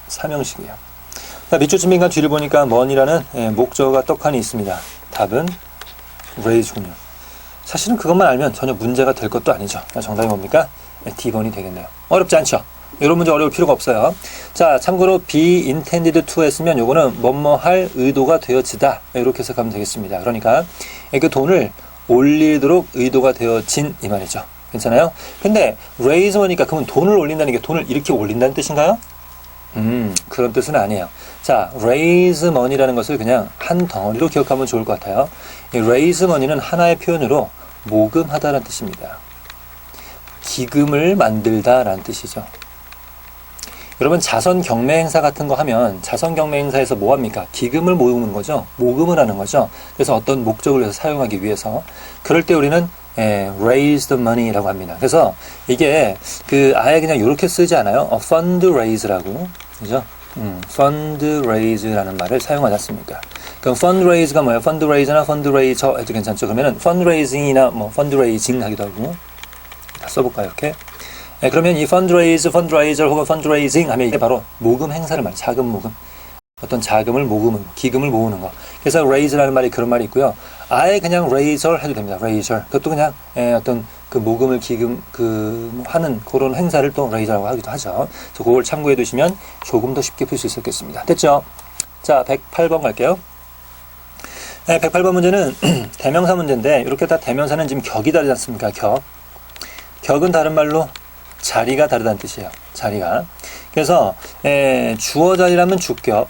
삼형식이에요. 자, 밑줄 준비인간 뒤를 보니까 money라는 목적어가 떡하니 있습니다. 답은 raise군요. 사실은 그것만 알면 전혀 문제가 될 것도 아니죠. 정답이 뭡니까? D번이 되겠네요. 어렵지 않죠? 이런 문제 어려울 필요가 없어요. 자, 참고로 be intended to 했으면 요거는 뭐뭐 할 의도가 되어지다. 이렇게 해석하면 되겠습니다. 그러니까 그 돈을 올리도록 의도가 되어진 이 말이죠. 괜찮아요? 근데 raise money니까 그러면 돈을 올린다는 게 돈을 이렇게 올린다는 뜻인가요? 그런 뜻은 아니에요. 자, raise money라는 것을 그냥 한 덩어리로 기억하면 좋을 것 같아요. 이 raise money는 하나의 표현으로 모금하다라는 뜻입니다. 기금을 만들다라는 뜻이죠. 여러분 자선 경매 행사 같은 거 하면 자선 경매 행사에서 뭐 합니까? 기금을 모으는 거죠. 모금을 하는 거죠. 그래서 어떤 목적을 위해서 사용하기 위해서 그럴 때 우리는 raise the money라고 합니다. 그래서 이게 아예 그냥 이렇게 쓰지 않아요. fundraise라고 그죠? fundraise라는 말을 사용하지 않습니까? 그럼 fundraise가 뭐예요? fundraiser나 fundraiser 해도 괜찮죠? 그러면은 fundraising이나 뭐 fundraising 하기도 하고 다 써볼까요? 이렇게. 그러면 이 fundraise, fundraiser 혹은 fundraising 하면 이게 바로 모금 행사를 말해요. 자금 모금. 어떤 자금을 모으는, 기금을 모으는 거. 그래서 raise라는 말이 그런 말이 있고요. 아예 그냥 raiser 해도 됩니다. raiser. 그것도 그냥 어떤 그 모금을 기금 하는 그런 행사를 또 raiser라고 하기도 하죠. 그래서 그걸 참고해 두시면 조금 더 쉽게 풀 수 있었겠습니다. 됐죠? 자, 108번 갈게요. 108번 문제는 대명사 문제인데 이렇게 다 대명사는 지금 격이 다르지 않습니까? 격. 격은 다른 말로 자리가 다르다는 뜻이에요. 자리가. 그래서 주어 자리라면 주격,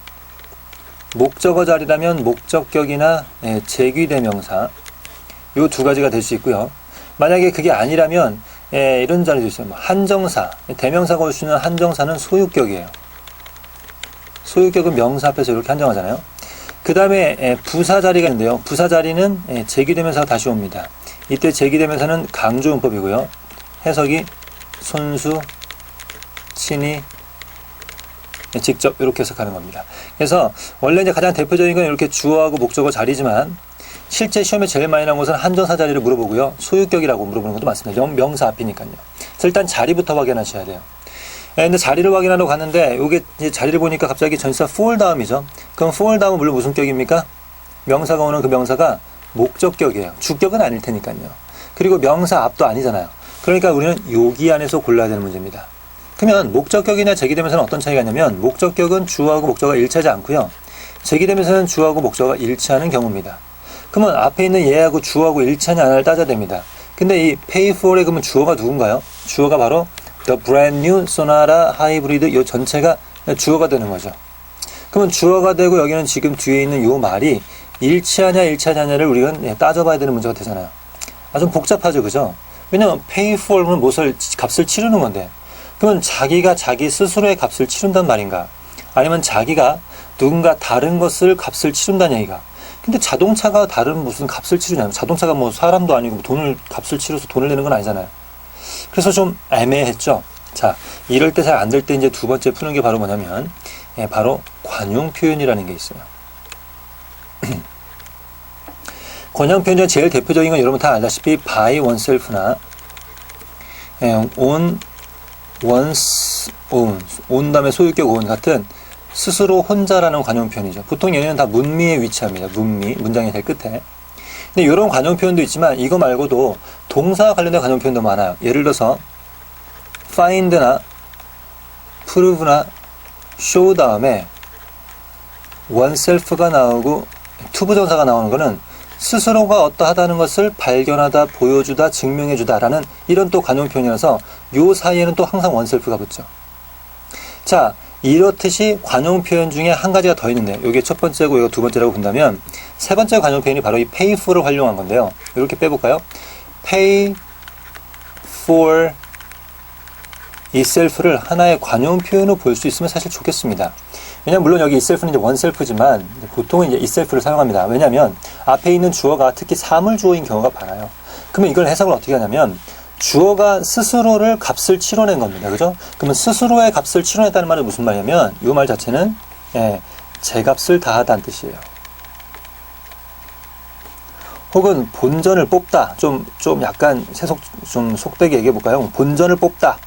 목적어 자리라면 목적격이나 제귀대명사 이 두 가지가 될 수 있고요. 만약에 그게 아니라면 이런 자리도 있어요. 한정사, 대명사가 올 수 있는 한정사는 소유격이에요. 소유격은 명사 앞에서 이렇게 한정하잖아요. 그 다음에 부사 자리가 있는데요. 부사 자리는 제귀대명사가 다시 옵니다. 이때 제귀대명사는 강조용법이고요. 해석이 손수, 친히, 직접 이렇게 해석하는 겁니다. 그래서 원래 이제 가장 대표적인 건 이렇게 주어하고 목적어 자리지만 실제 시험에 제일 많이 나온 것은 한정사 자리를 물어보고요. 소유격이라고 물어보는 것도 많습니다. 명사 앞이니까요. 그래서 일단 자리부터 확인하셔야 돼요. 근데 자리를 확인하러 갔는데 이게 이제 자리를 보니까 갑자기 전치사 for 다음이죠. 그럼 for 다음은 물론 무슨 격입니까? 명사가 오는 그 명사가 목적격이에요. 주격은 아닐 테니까요. 그리고 명사 앞도 아니잖아요. 그러니까 우리는 여기 안에서 골라야 되는 문제입니다. 그러면 목적격이나 제기되면서는 어떤 차이가 있냐면 목적격은 주어하고 목적어가 일치하지 않고요. 제기되면서는 주어하고 목적어가 일치하는 경우입니다. 그러면 앞에 있는 얘하고 주어하고 일치하냐 안 하냐를 따져야 됩니다. 근데 이 pay for에 그러면 주어가 누군가요? 주어가 바로 the brand new Sonata Hybrid 이 전체가 주어가 되는 거죠. 그러면 주어가 되고 여기는 지금 뒤에 있는 이 말이 일치하냐 일치하지 않냐를 우리가 따져봐야 되는 문제가 되잖아요. 좀 복잡하죠, 그죠? 왜냐면 pay for는 무엇을 값을 치르는 건데 그러면 자기가 자기 스스로의 값을 치른단 말인가? 아니면 자기가 누군가 다른 것을 값을 치른다는 얘기가. 근데 자동차가 다른 무슨 값을 치르냐. 자동차가 뭐 사람도 아니고 돈을 값을 치러서 돈을 내는 건 아니잖아요. 그래서 좀 애매했죠. 자, 이럴 때 잘 안 될 때 이제 두 번째 푸는 게 바로 뭐냐면, 바로 관용 표현이라는 게 있어요. 관용 표현 중 제일 대표적인 건 여러분 다 알다시피 by oneself나 on one's own 다음에 소유격 own 같은 스스로 혼자라는 관용 표현이죠. 보통 얘네는 다 문미에 위치합니다. 문미, 문장의 제일 끝에. 근데 이런 관용 표현도 있지만 이거 말고도 동사와 관련된 관용 표현도 많아요. 예를 들어서 find나 prove나 show 다음에 oneself가 나오고 투부정사가 나오는 거는 스스로가 어떠하다는 것을 발견하다, 보여주다, 증명해주다 라는 이런 또 관용 표현이라서 요 사이에는 또 항상 oneself가 붙죠. 자, 이렇듯이 관용 표현 중에 한 가지가 더 있는데요. 이게 첫 번째고 이거 두 번째라고 본다면 세 번째 관용 표현이 바로 이 pay for를 활용한 건데요. 이렇게 빼볼까요? pay for itself를 하나의 관용 표현으로 볼 수 있으면 사실 좋겠습니다. 왜냐면 물론 여기 itself는 이제 oneself지만 보통은 이제 itself를 사용합니다. 왜냐면 앞에 있는 주어가 특히 사물주어인 경우가 많아요. 그러면 이걸 해석을 어떻게 하냐면 주어가 스스로를 값을 치러낸 겁니다. 그죠? 그러면 스스로의 값을 치러냈다는 말은 무슨 말이냐면 이 말 자체는 제 값을 다하다는 뜻이에요. 혹은 본전을 뽑다. 좀 약간 좀 속되게 얘기해 볼까요? 본전을 뽑다.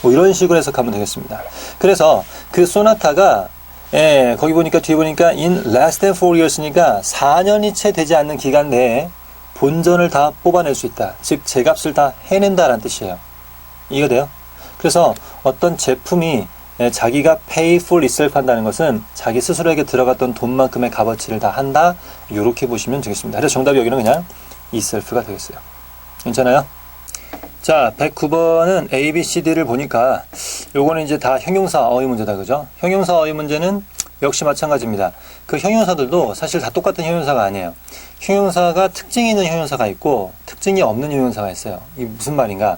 뭐 이런 식으로 해석하면 되겠습니다. 그래서 그 소나타가 거기 보니까 뒤에 보니까 in less than 4 years니까 4년이 채 되지 않는 기간 내에 본전을 다 뽑아낼 수 있다. 즉 제값을 다 해낸다라는 뜻이에요. 이해가 돼요? 그래서 어떤 제품이 자기가 pay for itself 한다는 것은 자기 스스로에게 들어갔던 돈만큼의 값어치를 다 한다. 이렇게 보시면 되겠습니다. 그래서 정답이 여기는 그냥 itself가 되겠어요. 괜찮아요? 자, 109번은 A, B, C, D를 보니까 요거는 이제 다 형용사 어휘 문제다. 그죠? 형용사 어휘 문제는 역시 마찬가지입니다. 그 형용사들도 사실 다 똑같은 형용사가 아니에요. 형용사가 특징이 있는 형용사가 있고 특징이 없는 형용사가 있어요. 이게 무슨 말인가?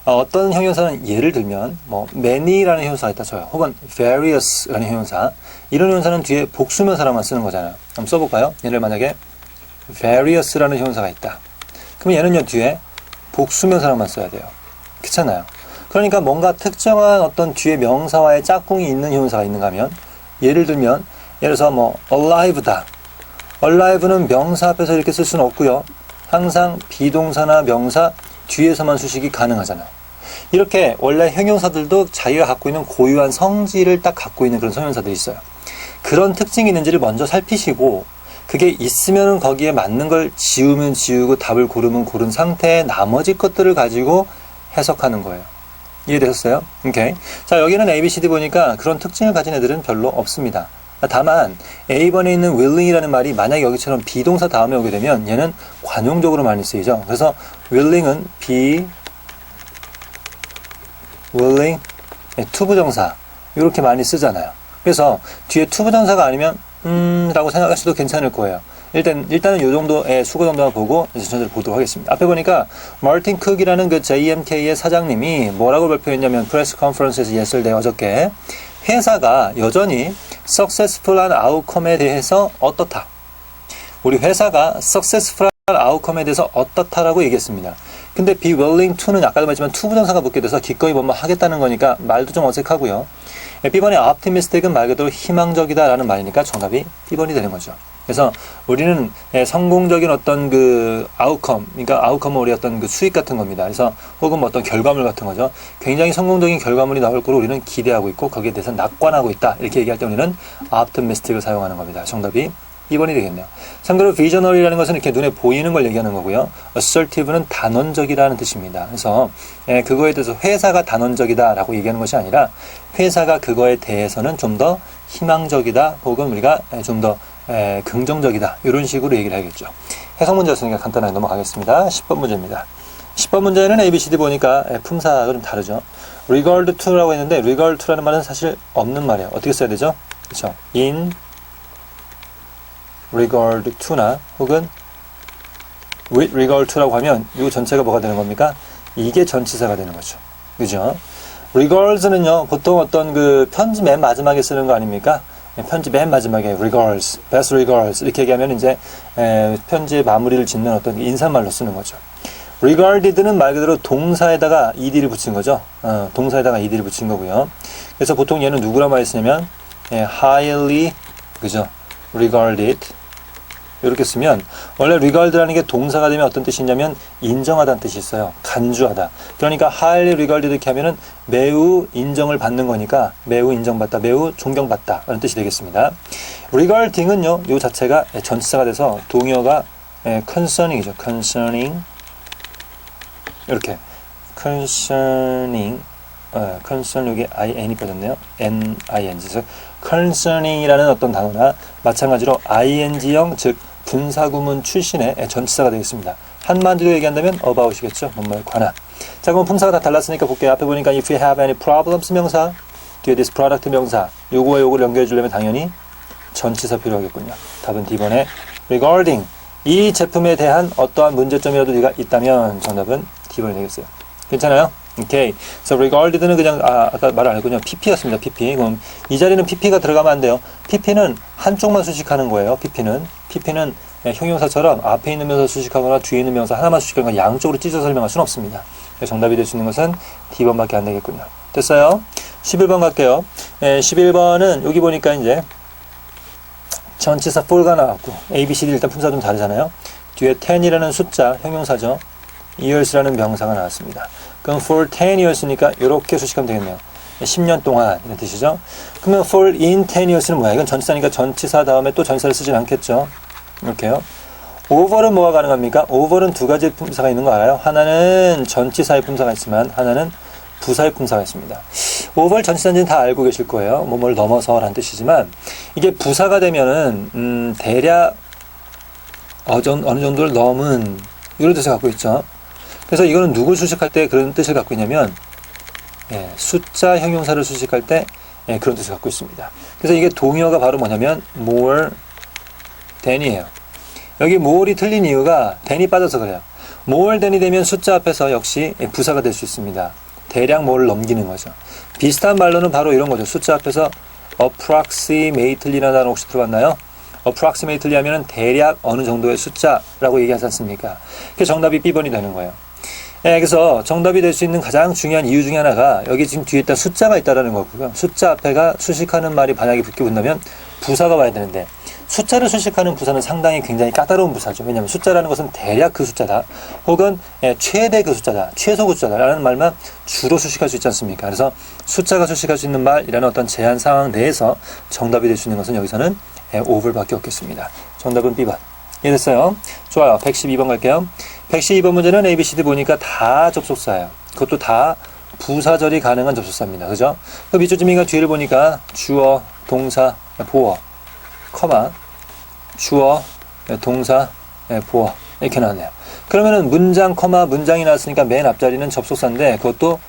어떤 형용사는 예를 들면 뭐 many라는 형용사가 있다 쳐요. 혹은 various라는 형용사. 이런 형용사는 뒤에 복수명사로만 쓰는 거잖아요. 한번 써볼까요? 얘를 만약에 various라는 형용사가 있다. 그럼 얘는요 뒤에 복수명사로만 써야 돼요. 그렇잖아요. 그러니까 뭔가 특정한 어떤 뒤에 명사와의 짝꿍이 있는 형용사가 있는가 하면 예를 들면 예를 들어서 뭐 alive다. alive는 명사 앞에서 이렇게 쓸 수는 없고요. 항상 비동사나 명사 뒤에서만 수식이 가능하잖아요. 이렇게 원래 형용사들도 자기가 갖고 있는 고유한 성질을 딱 갖고 있는 그런 형용사들이 있어요. 그런 특징이 있는지를 먼저 살피시고 그게 있으면 거기에 맞는 걸 지우면 지우고 답을 고르면 고른 상태의 나머지 것들을 가지고 해석하는 거예요. 이해되셨어요? 오케이. 자, 여기는 A, B, C, D 보니까 그런 특징을 가진 애들은 별로 없습니다. 다만 A번에 있는 willing이라는 말이 만약 여기처럼 비동사 다음에 오게 되면 얘는 관용적으로 많이 쓰이죠. 그래서 willing은 be willing 투부정사 이렇게 많이 쓰잖아요. 그래서 뒤에 투부정사가 아니면 라고 생각하셔도 괜찮을 거예요. 일단은 이 정도의 수고 정도만 보고 이제 전체를 보도록 하겠습니다. 앞에 보니까 마틴 쿡이라는 그 JMK의 사장님이 뭐라고 발표했냐면 프레스 컨퍼런스에서 yesterday 어저께 회사가 여전히 successful한 아웃컴에 대해서 어떻다. 우리 회사가 successful한 아웃컴에 대해서 어떻다라고 얘기했습니다. 근데 be willing to는 아까도 말했지만 투부정사가 붙게 돼서 기꺼이 뭐뭐 하겠다는 거니까 말도 좀 어색하고요. B번의 optimistic은 말 그대로 희망적이다 라는 말이니까 정답이 B번이 되는 거죠. 그래서 우리는 성공적인 어떤 그 아웃컴, 그러니까 아웃컴은 우리 어떤 그 수익 같은 겁니다. 그래서 혹은 뭐 어떤 결과물 같은 거죠. 굉장히 성공적인 결과물이 나올 거로 우리는 기대하고 있고 거기에 대해서 낙관하고 있다. 이렇게 얘기할 때 우리는 optimistic을 사용하는 겁니다. 정답이 B번이 되겠네요. 참고로 visionary라는 것은 이렇게 눈에 보이는 걸 얘기하는 거고요. assertive는 단언적이라는 뜻입니다. 그래서 그거에 대해서 회사가 단언적이다라고 얘기하는 것이 아니라 회사가 그거에 대해서는 좀 더 희망적이다 혹은 우리가 좀 더 긍정적이다 이런 식으로 얘기를 하겠죠. 해석 문제였으니까 간단하게 넘어가겠습니다. 10번 문제입니다. 10번 문제는 A, B, C, D 보니까 품사가 좀 다르죠. regard to라고 했는데 regard to라는 말은 사실 없는 말이에요. 어떻게 써야 되죠? 그렇죠. in regard to나 혹은 with regard to라고 하면 이 전체가 뭐가 되는 겁니까? 이게 전치사가 되는 거죠. 그죠? regards는요, 보통 어떤 그 편지 맨 마지막에 쓰는 거 아닙니까? 편지 맨 마지막에 regards, best regards 이렇게 얘기하면 이제 편지의 마무리를 짓는 어떤 인사말로 쓰는 거죠. regarded는 말 그대로 동사에다가 ed를 붙인 거죠. 동사에다가 ed를 붙인 거고요. 그래서 보통 얘는 누구랑 많이 쓰냐면 highly, 그죠? regarded 이렇게 쓰면 원래 regard라는 게 동사가 되면 어떤 뜻이 있냐면 인정하다는 뜻이 있어요. 간주하다. 그러니까 highly regarded 이렇게 하면은 매우 인정을 받는 거니까 매우 인정받다, 매우 존경받다 라는 뜻이 되겠습니다. regarding은요, 요 자체가 전치사가 돼서 동의어가 concerning이죠. concerning 이렇게 concerning concern 여기 in이 빠졌네요. ning. 그래서 concerning이라는 어떤 단어나 마찬가지로 ing형 즉 분사구문 출신의 전치사가 되겠습니다. 한마디로 얘기한다면 about이겠죠. 뭐뭐에 관한. 자, 그럼 품사가 다 달랐으니까 볼게요. 앞에 보니까 if you have any problems 명사, 뒤에 this product 명사, 요거와 요거를 연결해 주려면 당연히 전치사 필요하겠군요. 답은 D번에 regarding 이 제품에 대한 어떠한 문제점이라도 네가 있다면 정답은 D번이 되겠어요. 괜찮아요? 오케이. So regarded는 그냥 아까 말 안 했군요. pp였습니다. pp. 그럼 이 자리는 pp가 들어가면 안 돼요. pp는 한쪽만 수식하는 거예요. pp는 형용사처럼 앞에 있는 명사 수식하거나 뒤에 있는 명사 하나만 수식하거나 양쪽으로 찢어 설명할 수는 없습니다. 정답이 될 수 있는 것은 D번밖에 안 되겠군요. 됐어요? 11번 갈게요. 11번은 여기 보니까 이제 전치사 for가 나왔고 A, B, C, D 일단 품사 좀 다르잖아요. 뒤에 10이라는 숫자 형용사죠. years라는 명사가 나왔습니다. 그럼 for 10 years니까 이렇게 수식하면 되겠네요. 10년 동안 이런 뜻이죠. 그러면 for in 10 years는 뭐야? 이건 전치사니까 전치사 다음에 또 전치사를 쓰진 않겠죠. 이렇게요. over는 뭐가 가능합니까? over는 두 가지 품사가 있는 거 알아요? 하나는 전치사의 품사가 있지만 하나는 부사의 품사가 있습니다. over 전치사인지는 다 알고 계실 거예요. 뭐뭘 넘어서 라는 뜻이지만 이게 부사가 되면은 대략 어느 정도를 넘은 이런 뜻을 갖고 있죠. 그래서 이거는 누굴 수식할 때 그런 뜻을 갖고 있냐면 숫자 형용사를 수식할 때 그런 뜻을 갖고 있습니다. 그래서 이게 동의어가 바로 뭐냐면 more than이에요. 여기 more이 틀린 이유가 than이 빠져서 그래요. more than이 되면 숫자 앞에서 역시 부사가 될 수 있습니다. 대략 more를 넘기는 거죠. 비슷한 말로는 바로 이런 거죠. 숫자 앞에서 approximately라는 단어 혹시 들어봤나요? approximately 하면은 대략 어느 정도의 숫자라고 얘기하지 않습니까? 그래서 정답이 B번이 되는 거예요. 그래서 정답이 될 수 있는 가장 중요한 이유 중에 하나가 여기 지금 뒤에 있다 숫자가 있다라는 거고요. 숫자 앞에가 수식하는 말이 만약에 붙게 본다면 부사가 와야 되는데 숫자를 수식하는 부사는 상당히 굉장히 까다로운 부사죠. 왜냐하면 숫자라는 것은 대략 그 숫자다. 혹은 최대 그 숫자다. 최소 그 숫자다라는 말만 주로 수식할 수 있지 않습니까? 그래서 숫자가 수식할 수 있는 말이라는 어떤 제한 상황 내에서 정답이 될 수 있는 것은 여기서는 over밖에 없겠습니다. 정답은 B번. 이해됐어요? 좋아요. 112번 갈게요. 112번 문제는 A, B, C, D 보니까 다 접속사예요. 그것도 다 부사절이 가능한 접속사입니다. 그죠? 그 밑줄 지민가 뒤를 보니까 주어, 동사, 보어, 커마, 주어, 동사, 보어 이렇게 나왔네요. 그러면은 문장, 커마, 문장이 나왔으니까 맨 앞자리는 접속사인데 그것도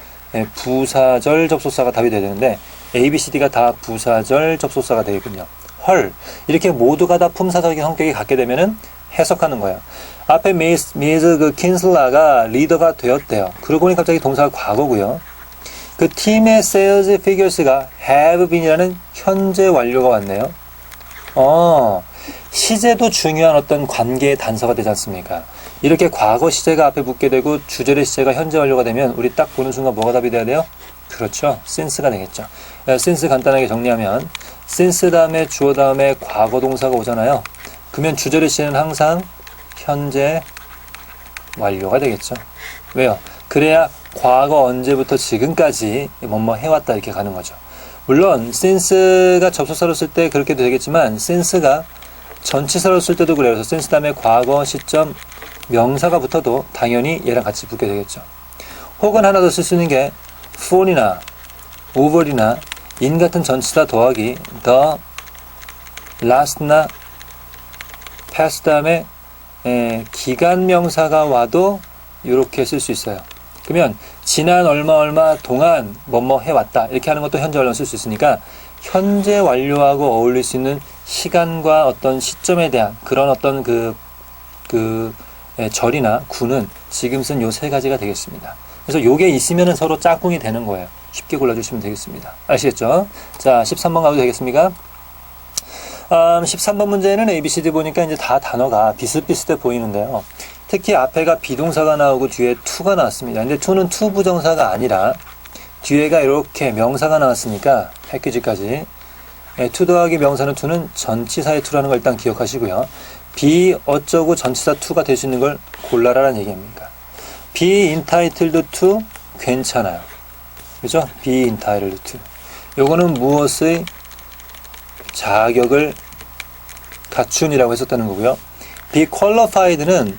부사절 접속사가 답이 돼야 되는데 A, B, C, D가 다 부사절 접속사가 되겠군요. 헐, 이렇게 모두가 다 품사적인 성격이 갖게 되면은 해석하는 거예요. 앞에 미스 그 킨슬라가 리더가 되었대요. 그러고 보니 갑자기 동사가 과거고요. 그 팀의 sales figures가 have been이라는 현재 완료가 왔네요. 시제도 중요한 어떤 관계의 단서가 되지 않습니까? 이렇게 과거 시제가 앞에 붙게 되고 주절의 시제가 현재 완료가 되면 우리 딱 보는 순간 뭐가 답이 돼야 돼요? 그렇죠. since가 되겠죠. since 간단하게 정리하면 since 다음에 주어 다음에 과거 동사가 오잖아요. 그러면 주절의 시제는 항상 현재 완료가 되겠죠. 왜요? 그래야 과거 언제부터 지금까지 뭐뭐 해왔다 이렇게 가는 거죠. 물론 since가 접속사로 쓸 때 그렇게 되겠지만 since가 전치사로 쓸 때도 그래요. 그래서 since 다음에 과거 시점 명사가 붙어도 당연히 얘랑 같이 붙게 되겠죠. 혹은 하나 더 쓸 수 있는 게 for이나 over이나 in 같은 전치사 더하기 the last나 past 다음에 기간 명사가 와도 이렇게 쓸 수 있어요. 그러면 지난 얼마 동안 뭐뭐 해왔다 이렇게 하는 것도 현재 완료 쓸 수 있으니까 현재 완료하고 어울릴 수 있는 시간과 어떤 시점에 대한 그런 어떤 절이나 구는 지금 쓴 요 세 가지가 되겠습니다. 그래서 요게 있으면 서로 짝꿍이 되는 거예요. 쉽게 골라주시면 되겠습니다. 아시겠죠? 자, 13번 가도 되겠습니까? 13번 문제는 ABCD 보니까 이제 다 단어가 비슷비슷해 보이는데요. 특히 앞에가 비동사가 나오고 뒤에 to가 나왔습니다. 근데 to는 to 부정사가 아니라 뒤에가 이렇게 명사가 나왔으니까 패키지까지 to 더하기 명사는 to는 전치사의 to라는 걸 일단 기억하시고요. be 어쩌고 전치사 to가 될 수 있는 걸 골라라라는 얘기입니다. be entitled to 괜찮아요. 그죠? be entitled to. 요거는 무엇의 자격을 갖춘이라고 했었다는 거고요. be qualified는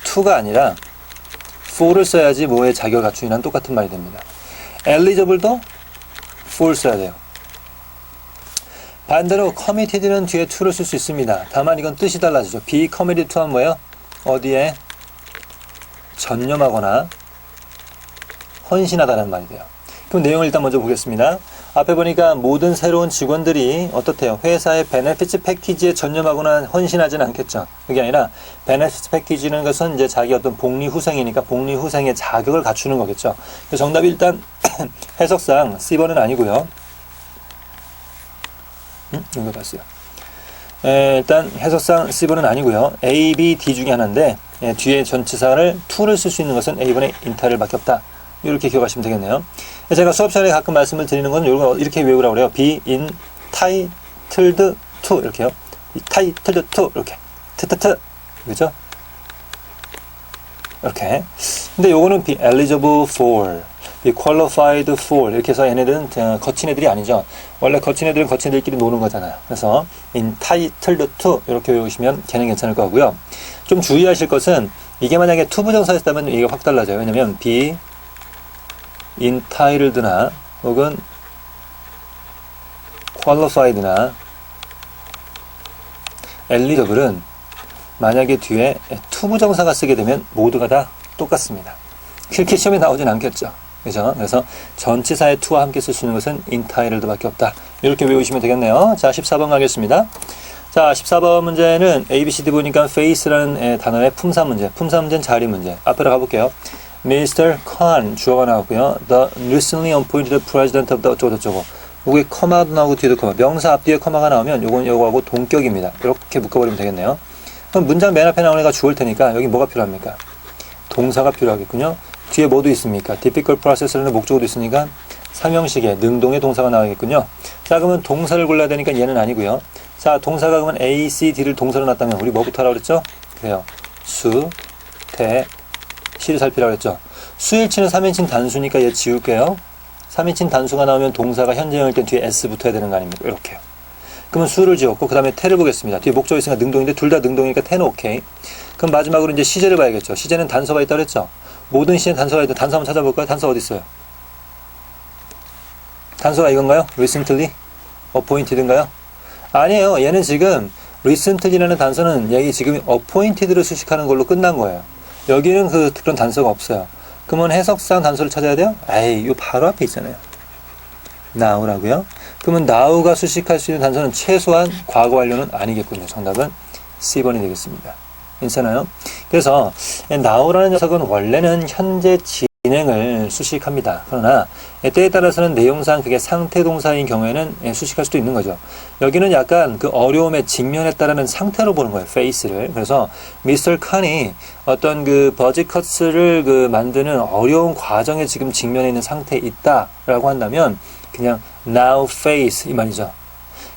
to가 아니라 for를 써야지 뭐의 자격을 갖춘이랑 똑같은 말이 됩니다. eligible도 for 써야 돼요. 반대로 committed는 뒤에 to를 쓸 수 있습니다. 다만 이건 뜻이 달라지죠. be committed to 하면 뭐예요? 어디에 전념하거나 헌신하다는 말이 돼요. 그럼 내용을 일단 먼저 보겠습니다. 앞에 보니까 모든 새로운 직원들이 어떻대요? 회사의 베네피츠 패키지에 전념하거나 헌신하지는 않겠죠. 그게 아니라 베네피츠 패키지는 것은 이제 자기 어떤 복리후생이니까 복리후생의 자격을 갖추는 거겠죠. 그래서 정답이 일단 해석상 C번은 아니고요. 이거 봤어요. 일단 해석상 C번은 아니고요. A, B, D 중에 하나인데 뒤에 전치사를 to를 쓸 수 있는 것은 A번의 인타일밖에 없다. 이렇게 기억하시면 되겠네요. 제가 수업 시간에 가끔 말씀을 드리는 건 이렇게 외우라고 그래요. be entitled to 이렇게요. entitled to 이렇게 트트트 그죠? 이렇게. 근데 요거는 be eligible for, be qualified for 이렇게 해서 얘네들은 거친 애들이 아니죠. 원래 거친 애들은 거친 애들끼리 노는 거잖아요. 그래서 entitled to 이렇게 외우시면 걔는 괜찮을 거고요. 좀 주의하실 것은 이게 만약에 to 부정사였다면 이게 확 달라져요. 왜냐면 be entitled나 혹은 qualified나 eligible은 만약에 뒤에 to 부정사가 쓰게 되면 모두가 다 똑같습니다. 그렇게 시험에 나오진 않겠죠. 그죠? 그래서 전치사의 to와 함께 쓸 수 있는 것은 entitled밖에 없다. 이렇게 외우시면 되겠네요. 자, 14번 가겠습니다. 자, 14번 문제는 ABCD 보니까 face라는 단어의 품사 문제. 품사 문제는 자리 문제. 앞으로 가볼게요. Mr. Khan 주어가 나왔고요. The recently appointed president of the 어쩌고저쩌고. 여기 커마도 나오고 뒤에도 커마. 명사 앞뒤에 커마가 나오면 요건 요거하고 동격입니다. 이렇게 묶어버리면 되겠네요. 그럼 문장 맨 앞에 나오는 애가 주어일 테니까 여기 뭐가 필요합니까? 동사가 필요하겠군요. 뒤에 뭐도 있습니까? difficult process라는 목적어도 있으니까 삼형식의 능동의 동사가 나오겠군요. 자, 그러면 동사를 골라야 되니까 얘는 아니고요. 자, 동사가 그러면 A, C, D를 동사로 놨다면 우리 뭐부터 하라고 그랬죠? 그래요. 수, 태, 시를 살피라고 했죠. 수일치는 3인칭 단수니까 얘 지울게요. 3인칭 단수가 나오면 동사가 현재형일 땐 뒤에 S 붙어야 되는 거 아닙니까? 이렇게요. 그러면 수를 지웠고 그 다음에 태를 보겠습니다. 뒤에 목적어 있으니까 능동인데 둘 다 능동이니까 태는 오케이. 그럼 마지막으로 이제 시제를 봐야겠죠. 시제는 단서가 있다고 그랬죠. 모든 시제는 단서가 있다. 단서 한번 찾아볼까요? 단서 어디 있어요? 단서가 이건가요? recently? appointed인가요? 아니에요. 얘는 지금 recently라는 단서는 여기 지금 appointed를 수식하는 걸로 끝난 거예요. 여기는 그런 단서가 없어요. 그러면 해석상 단서를 찾아야 돼요? 에이, 요 바로 앞에 있잖아요. now라고요. 그러면 now가 수식할 수 있는 단서는 최소한 과거 완료는 아니겠군요. 정답은 C번이 되겠습니다. 괜찮아요? 그래서 now라는 녀석은 원래는 현재 진행을 수식합니다. 그러나 때에 따라서는 내용상 그게 상태 동사인 경우에는 수식할 수도 있는 거죠. 여기는 약간 그 어려움에 직면했다라는 상태로 보는 거예요. face를. 그래서 미스터 칸이 어떤 그 버지커츠를 그 만드는 어려운 과정에 지금 직면해 있는 상태에 있다라고 한다면 그냥 now face 이 말이죠.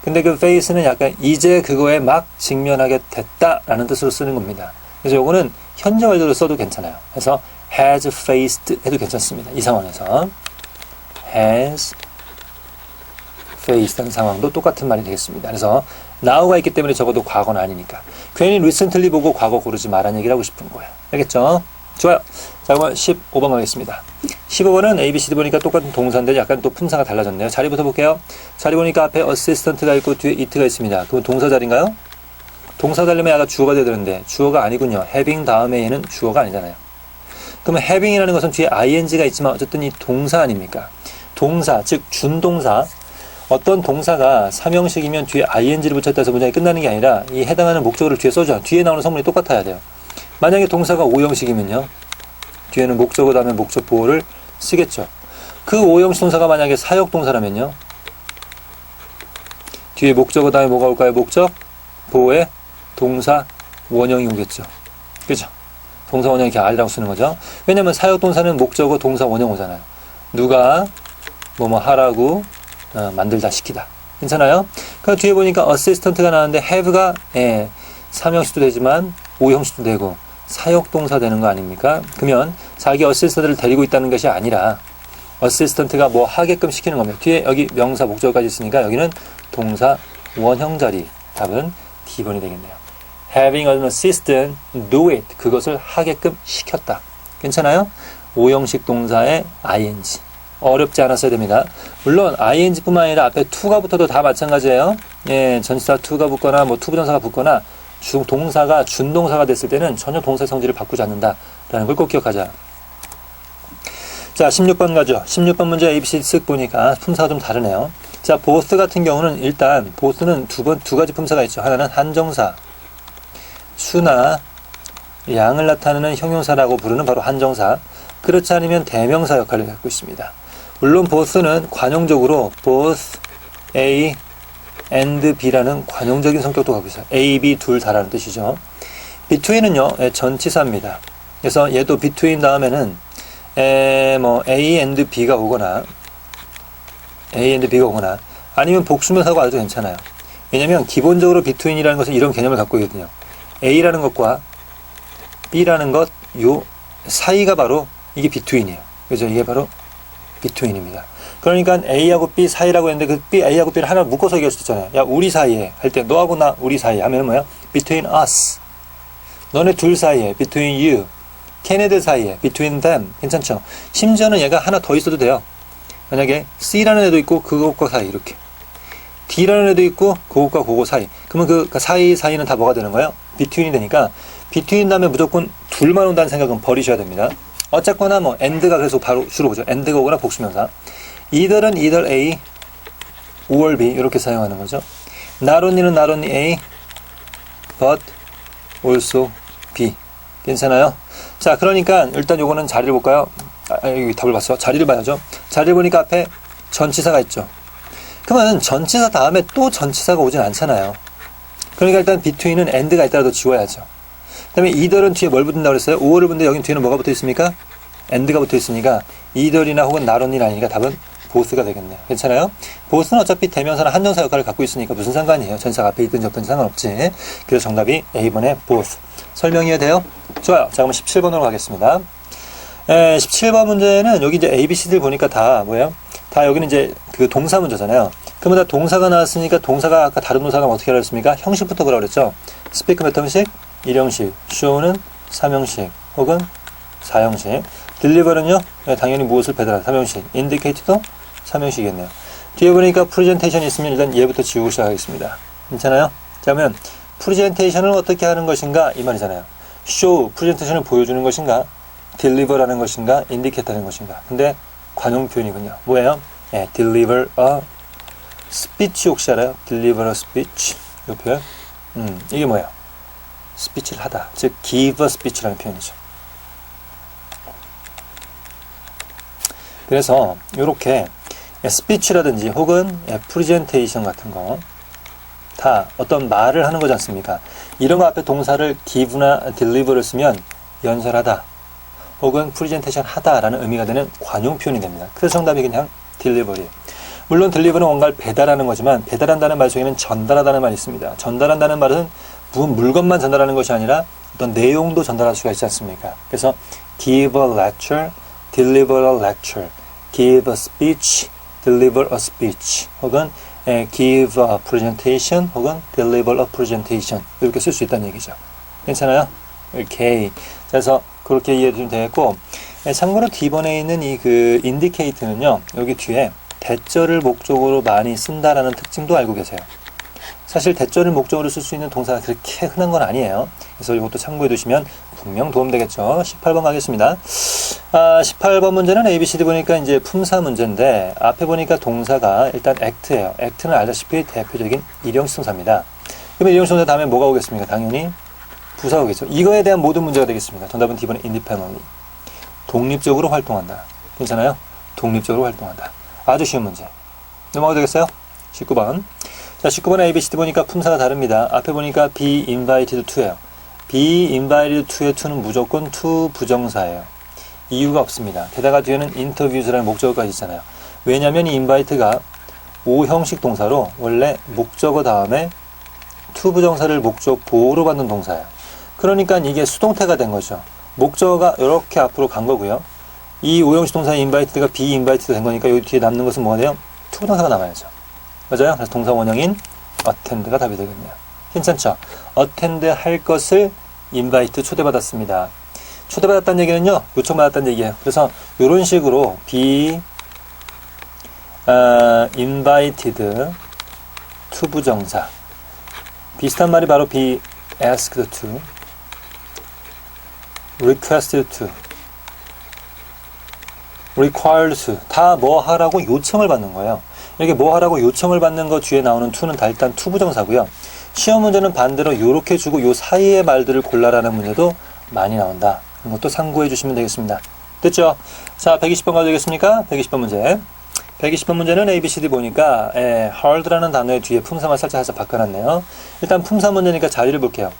근데 그 face는 약간 이제 그거에 막 직면하게 됐다라는 뜻으로 쓰는 겁니다. 그래서 요거는 현재 완료로 써도 괜찮아요. 그래서 has faced 해도 괜찮습니다. 이 상황에서 has faced 하는 상황도 똑같은 말이 되겠습니다. 그래서 now가 있기 때문에 적어도 과거는 아니니까 괜히 recently 보고 과거 고르지 말라는 얘기를 하고 싶은 거예요. 알겠죠? 좋아요. 자, 그러면 15번 가겠습니다. 15번은 ABCD 보니까 똑같은 동사인데 약간 또 품사가 달라졌네요. 자리부터 볼게요. 자리 보니까 앞에 assistant가 있고 뒤에 it가 있습니다. 그럼 동사 자리인가요? 동사 자리면 아까 주어가 돼야 되는데 주어가 아니군요. having 다음에 얘는 주어가 아니잖아요. 그러면 having이라는 것은 뒤에 ing가 있지만 어쨌든 이 동사 아닙니까? 동사, 즉 준동사. 어떤 동사가 삼형식이면 뒤에 ing를 붙였다 해서 문장이 끝나는 게 아니라 이 해당하는 목적어를 뒤에 써줘요. 뒤에 나오는 성분이 똑같아야 돼요. 만약에 동사가 오형식이면요. 뒤에는 목적어 다음에 목적 보호를 쓰겠죠. 그 오형식 동사가 만약에 사역 동사라면요. 뒤에 목적어 다음에 뭐가 올까요? 목적, 보호에 동사, 원형이 오겠죠. 그죠? 동사, 원형 이렇게 R이라고 쓰는 거죠. 왜냐면 사역동사는 목적어, 동사, 원형 오잖아요. 누가 뭐뭐 하라고 만들다, 시키다. 괜찮아요? 그 뒤에 보니까 assistant가 나왔는데 have가 삼형식도 되지만 오형식도 되고 사역동사 되는 거 아닙니까? 그러면 자기 어시스턴트를 데리고 있다는 것이 아니라 어시스턴트가 뭐 하게끔 시키는 겁니다. 뒤에 여기 명사 목적어까지 있으니까 여기는 동사 원형 자리. 답은 D번이 되겠네요. Having an assistant do it. 그것을 하게끔 시켰다. 괜찮아요? 오형식 동사의 ing. 어렵지 않았어야 됩니다. 물론 ing뿐만 아니라 앞에 to가 붙어도 다 마찬가지예요. 예, 전치사 to가 붙거나 뭐 투부정사가 붙거나 동사가 준동사가 됐을 때는 전혀 동사의 성질을 바꾸지 않는다라는 걸 꼭 기억하자. 자, 16번 가죠. 16번 문제 ABC 쓱 보니까 품사가 좀 다르네요. 자, both 같은 경우는 일단 both는 두 가지 품사가 있죠. 하나는 한정사, 수나 양을 나타내는 형용사라고 부르는 바로 한정사. 그렇지 않으면 대명사 역할을 갖고 있습니다. 물론 both는 관용적으로 both A and B라는 관용적인 성격도 갖고 있어요. A, B 둘 다라는 뜻이죠. between은요, 전치사입니다. 그래서 얘도 between 다음에는 뭐 A and B가 오거나 아니면 복수명사가 와도 괜찮아요. 왜냐면 기본적으로 between이라는 것은 이런 개념을 갖고 있거든요. A라는 것과 B라는 것 요 사이가 바로 이게 between이에요. 그죠? 이게 바로 between입니다. 그러니까 A하고 B 사이라고 했는데 그 A하고 B를 하나 묶어서 얘기할 수 있잖아요. 야, 우리 사이에 할 때 너하고 나 우리 사이에 하면 뭐야? between us. 너네 둘 사이에 between you. 걔네들 사이에 between them. 괜찮죠? 심지어는 얘가 하나 더 있어도 돼요. 만약에 C라는 애도 있고 그것과 사이 이렇게. D라는 애도 있고 그것과 그거 사이. 그러면 그 사이는 다 뭐가 되는 거예요? between이 되니까 between 다음에 무조건 둘만 온다는 생각은 버리셔야 됩니다. 어쨌거나 뭐 and가 그래서 바로 주로 오죠. and가 오거나 복수명사. either은 either A or B 이렇게 사용하는 거죠. not only는 not only A but also B. 괜찮아요? 자, 그러니까 일단 요거는 자리를 볼까요? 여기 답을 봤어. 자리를 봐야죠. 자리를 보니까 앞에 전치사가 있죠. 그러면 전치사 다음에 또 전치사가 오진 않잖아요. 그러니까 일단 between은 and가 있다라도 지워야죠. 그 다음에 either은 뒤에 뭘 붙는다고 그랬어요? or를 붙는데 여긴 뒤에는 뭐가 붙어 있습니까? and가 붙어 있으니까 either이나 혹은 not only는 아니니까 답은 both가 되겠네요. 괜찮아요? both는 어차피 대명사나 한정사 역할을 갖고 있으니까 무슨 상관이에요? 전치사가 앞에 있든지 없든지 상관없지. 그래서 정답이 A번의 both. 설명이 해돼요? 좋아요. 자, 그럼 17번으로 가겠습니다. 17번 문제는 여기 이제 A, B, C들 보니까 다 뭐예요? 다 여기는 이제 그 동사 문제잖아요. 그러면 다 동사가 나왔으니까 동사가 아까 다른 동사가 어떻게 하라 했습니까? 형식부터 보라 그랬죠? speak 몇 형식? 1형식. show는 3형식. 혹은 4형식. deliver는요? 당연히 무엇을 배달한 3형식. indicate도 3형식이겠네요. 뒤에 보니까 프레젠테이션이 있으면 일단 얘부터 지우고 시작하겠습니다. 괜찮아요? 자, 그러면 프레젠테이션을 어떻게 하는 것인가? 이 말이잖아요. show, 프레젠테이션을 보여주는 것인가? deliver라는 것인가? indicate하는 것인가? 근데 관용 표현이군요. 뭐예요? deliver a speech 혹시 알아요? deliver a speech. 이 표현. 이게 뭐예요? 스피치를 하다. 즉, give a speech라는 표현이죠. 그래서 이렇게 스피치라든지 혹은 프레젠테이션 같은 거 다 어떤 말을 하는 거지 않습니까? 이런 거 앞에 동사를 give나 deliver를 쓰면 연설하다 혹은 프레젠테이션 하다라는 의미가 되는 관용 표현이 됩니다. 그래서 정답이 그냥 delivery. 물론 deliver는 뭔가를 배달하는 거지만 배달한다는 말 속에는 전달하다는 말이 있습니다. 전달한다는 말은 무슨 물건만 전달하는 것이 아니라 어떤 내용도 전달할 수가 있지 않습니까? 그래서 give a lecture, deliver a lecture, give a speech, deliver a speech, 혹은 give a presentation, 혹은 deliver a presentation 이렇게 쓸 수 있다는 얘기죠. 괜찮아요? 오케이. 그래서 그렇게 이해해 주면 되겠고, 참고로 D번에 있는 이 그 indicate는요, 여기 뒤에 대절을 목적으로 많이 쓴다라는 특징도 알고 계세요. 사실 대절을 목적으로 쓸 수 있는 동사가 그렇게 흔한 건 아니에요. 그래서 이것도 참고해 두시면 분명 도움되겠죠. 18번 가겠습니다. 18번 문제는 ABCD 보니까 이제 품사 문제인데 앞에 보니까 동사가 일단 act예요. act는 알다시피 대표적인 일형식 동사입니다. 그러면 일형식 동사 다음에 뭐가 오겠습니까? 당연히 부사 오겠죠. 이거에 대한 모든 문제가 되겠습니다. 정답은 D번에 independently. 독립적으로 활동한다. 괜찮아요? 독립적으로 활동한다. 아주 쉬운 문제. 넘어가도 되겠어요? 19번. 자, 19번에 ABCD 보니까 품사가 다릅니다. 앞에 보니까 be invited to예요. be invited to의 to는 무조건 to 부정사예요. 이유가 없습니다. 게다가 뒤에는 interviews라는 목적어까지 있잖아요. 왜냐면 이 invite가 오형식 동사로 원래 목적어 다음에 to 부정사를 목적 보호로 받는 동사예요. 그러니까 이게 수동태가 된 거죠. 목적어가 이렇게 앞으로 간 거고요. 이 오형식 동사의 invited가 be invited 된 거니까 여기 뒤에 남는 것은 뭐가 돼요? to 부정사가 남아야죠. 맞아요? 그래서 동사 원형인 attend가 답이 되겠네요. 괜찮죠? attend 할 것을 invite 초대받았습니다. 초대받았다는 얘기는요, 요청받았다는 얘기예요. 그래서 이런 식으로 be invited to 부정사, 비슷한 말이 바로 be asked to, requested to, required to, 다 뭐 하라고 요청을 받는 거예요. 이렇게 뭐 하라고 요청을 받는 거 뒤에 나오는 to는 다 일단 to 부정사고요. 시험 문제는 반대로 이렇게 주고 요 사이의 말들을 골라라는 문제도 많이 나온다. 이것도 참고해 주시면 되겠습니다. 됐죠? 자, 120번 가도 되겠습니까? 120번 문제. 120번 문제는 ABCD 보니까 hard라는 단어의 뒤에 품사만 살짝 바꿔놨네요. 일단 품사 문제니까 자리를 볼게요.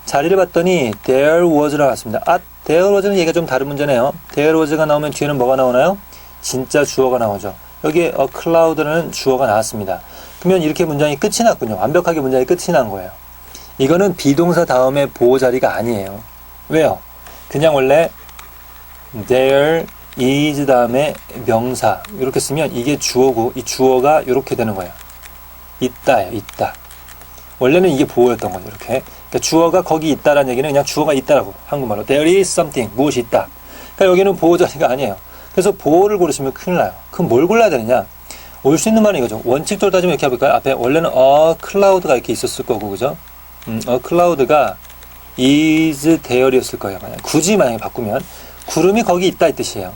자리를 봤더니 there was가 나왔습니다. there was는 얘기가 좀 다른 문제네요. there was가 나오면 뒤에는 뭐가 나오나요? 진짜 주어가 나오죠. 여기에 a cloud라는 주어가 나왔습니다. 그러면 이렇게 문장이 끝이 났군요. 완벽하게 문장이 끝이 난 거예요. 이거는 비동사 다음에 보호 자리가 아니에요. 왜요? 그냥 원래 there is 다음에 명사 이렇게 쓰면 이게 주어고 이 주어가 이렇게 되는 거예요. 있다예요. 있다. 원래는 이게 보호였던 거죠. 이렇게. 그러니까 주어가 거기 있다라는 얘기는 그냥 주어가 있다라고 한국말로 there is something 무엇이 있다. 그러니까 여기는 보호 자리가 아니에요. 그래서 보호를 고르시면 큰일 나요. 그럼 뭘 골라야 되느냐? 올 수 있는 말은 이거죠. 원칙적으로 따지면 이렇게 해볼까요? 앞에 원래는 a cloud가 이렇게 있었을 거고, 그죠? a cloud가 is there이었을 거예요. 만약에 바꾸면 구름이 거기 있다 이 뜻이에요.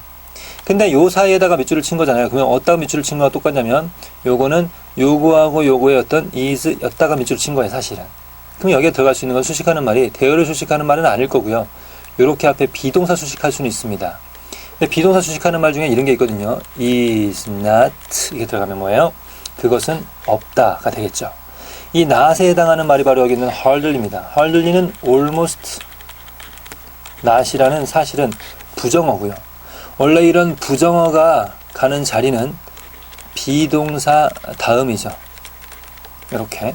근데 요 사이에다가 밑줄을 친 거잖아요. 그러면 어디다가 밑줄을 친 거와 똑같냐면 요거는 요거하고 요거의 어떤 is였다가 밑줄을 친 거예요, 사실은. 그럼 여기에 들어갈 수 있는 건 수식하는 말이 there를 수식하는 말은 아닐 거고요. 요렇게 앞에 비동사 수식할 수는 있습니다. 근데 비동사 수식하는 말 중에 이런 게 있거든요. is not 이게 들어가면 뭐예요? 그것은 없다가 되겠죠. 이 not에 해당하는 말이 바로 여기 있는 hardly입니다. hardly는 almost not이라는 사실은 부정어고요. 원래 이런 부정어가 가는 자리는 비동사 다음이죠. 이렇게.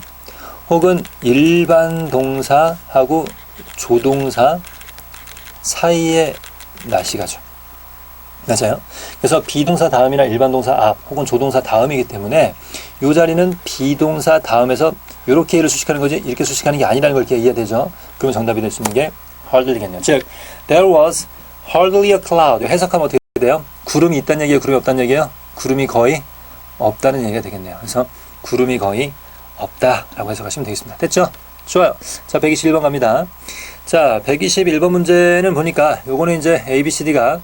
혹은 일반 동사하고 조동사 사이에 not이 가죠. 맞아요. 그래서 비동사 다음이나 일반 동사 앞 혹은 조동사 다음이기 때문에 이 자리는 비동사 다음에서 이렇게 얘를 수식하는 거지 이렇게 수식하는 게 아니라는 걸 이렇게 이해되죠. 그러면 정답이 될 수 있는 게 hardly겠네요. 즉, there was hardly a cloud. 해석하면 어떻게 돼요? 구름이 있다는 얘기예요? 구름이 없다는 얘기예요? 구름이 거의 없다는 얘기가 되겠네요. 그래서 구름이 거의 없다라고 해석하시면 되겠습니다. 됐죠? 좋아요. 자, 121번 갑니다. 자, 121번 문제는 보니까 요거는 이제 ABCD가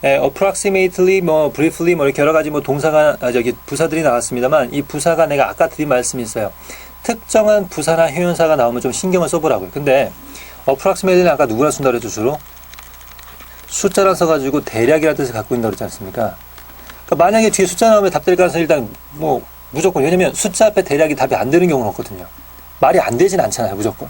approximately, briefly, 이렇게 여러 가지 동사가, 부사들이 나왔습니다만, 이 부사가 내가 아까 드린 말씀이 있어요. 특정한 부사나 형용사가 나오면 좀 신경을 써보라고요. 근데, approximate는 아까 누구나 쓴다고 그랬죠, 주로? 숫자랑 써가지고 대략이라는 뜻을 갖고 있다고 그랬지 않습니까? 그러니까 만약에 뒤에 숫자 나오면 답 될 가능성이 일단, 무조건. 왜냐면 숫자 앞에 대략이 답이 안 되는 경우는 없거든요. 말이 안 되진 않잖아요, 무조건.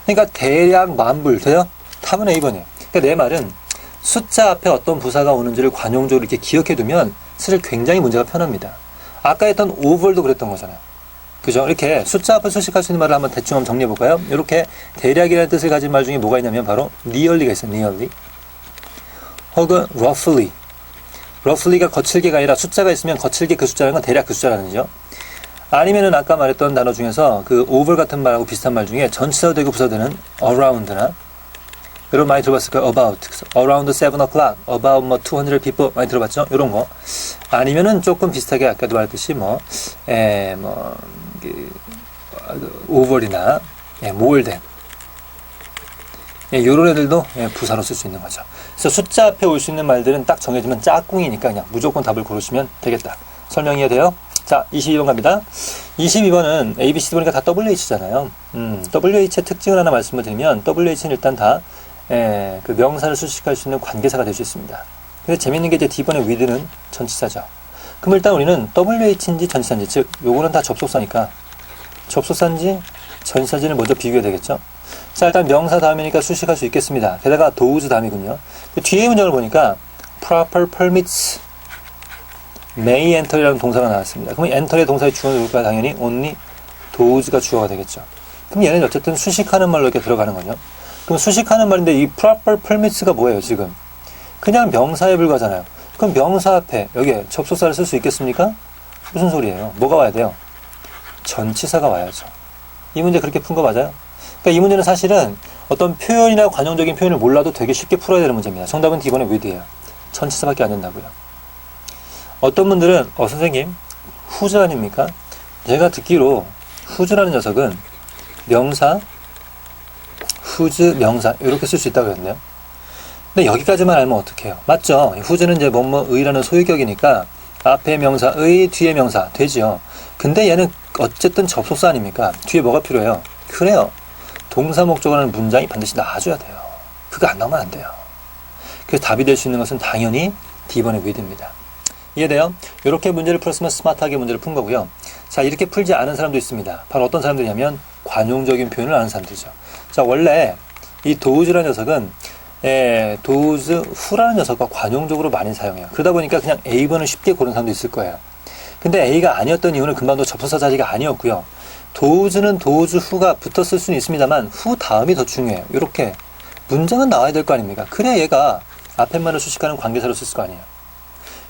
그러니까 대략 만불, 돼요? 답은 A번이에요. 그러니까 내 말은, 숫자 앞에 어떤 부사가 오는지를 관용적으로 이렇게 기억해두면 사실 굉장히 문제가 편합니다. 아까 했던 over도 그랬던 거잖아요. 그죠? 이렇게 숫자 앞을 수식할 수 있는 말을 한번 대충 한번 정리해볼까요? 이렇게 대략이라는 뜻을 가진 말 중에 뭐가 있냐면 바로 nearly가 있어요. nearly. 혹은 roughly. roughly가 거칠게가 아니라 숫자가 있으면 거칠게 그 숫자라는 건 대략 그 숫자라는 거죠. 아니면은 아까 말했던 단어 중에서 그 over 같은 말하고 비슷한 말 중에 전치사도 되고 부사도 되는 around나 여러분 많이 들어봤을 거예요. about, around 7 o'clock, about 200 people 많이 들어봤죠? 이런 거. 아니면은 조금 비슷하게 아까도 말했듯이 over이나 more than 이런 애들도 부사로 쓸 수 있는 거죠. 그래서 숫자 앞에 올 수 있는 말들은 딱 정해지면 짝꿍이니까 그냥 무조건 답을 고르시면 되겠다. 설명 이해돼요? 자, 22번 갑니다. 22번은 ABCD 보니까 다 WH잖아요. WH의 특징을 하나 말씀을 드리면 WH는 일단 다 그 명사를 수식할 수 있는 관계사가 될 수 있습니다. 근데 재밌는 게 이제 D번의 with는 전치사죠. 그럼 일단 우리는 WH인지 전치사인지, 즉 요거는 다 접속사니까 접속사인지 전치사인지를 먼저 비교해야 되겠죠. 자, 일단 명사 다음이니까 수식할 수 있겠습니다. 게다가 those 다음이군요. 뒤에 문장을 보니까 proper permits may enter이라는 동사가 나왔습니다. 그럼 enter의 동사의 주어는 누굴까요? 당연히 only those가 주어가 되겠죠. 그럼 얘는 어쨌든 수식하는 말로 이렇게 들어가는 거죠. 그럼 수식하는 말인데 이 proper permits가 뭐예요, 지금? 그냥 명사에 불과하잖아요. 그럼 명사 앞에 여기에 접속사를 쓸 수 있겠습니까? 무슨 소리예요? 뭐가 와야 돼요? 전치사가 와야죠. 이 문제 그렇게 푼 거 맞아요? 그러니까 이 문제는 사실은 어떤 표현이나 관용적인 표현을 몰라도 되게 쉽게 풀어야 되는 문제입니다. 정답은 D번의 with예요. 전치사밖에 안 된다고요. 어떤 분들은 선생님 whose 아닙니까? 제가 듣기로 whose라는 녀석은 명사, whose 명사 이렇게 쓸 수 있다고 했네요. 근데 여기까지만 알면 어떡해요? 맞죠? whose는 이제 뭐뭐의라는 소유격이니까 앞에 명사의, 뒤에 명사 되죠. 근데 얘는 어쨌든 접속사 아닙니까? 뒤에 뭐가 필요해요? 그래요. 동사 목적어라는 문장이 반드시 나와줘야 돼요. 그거 안 나오면 안 돼요. 그래서 답이 될 수 있는 것은 당연히 D번의 with입니다. 이해돼요? 이렇게 문제를 풀었으면 스마트하게 문제를 푼 거고요. 자, 이렇게 풀지 않은 사람도 있습니다. 바로 어떤 사람들이냐면 관용적인 표현을 아는 사람들이죠. 자, 원래 이 dose라는 녀석은 does who라는 녀석과 관용적으로 많이 사용해요. 그러다 보니까 그냥 A번을 쉽게 고른 사람도 있을 거예요. 근데 A가 아니었던 이유는 금방도 접속사 자리가 아니었고요. does는 does who가 붙었을 수는 있습니다만 who 다음이 더 중요해요. 이렇게 문장은 나와야 될 거 아닙니까? 그래야 얘가 앞에 말을 수식하는 관계사로 쓸 거 아니에요.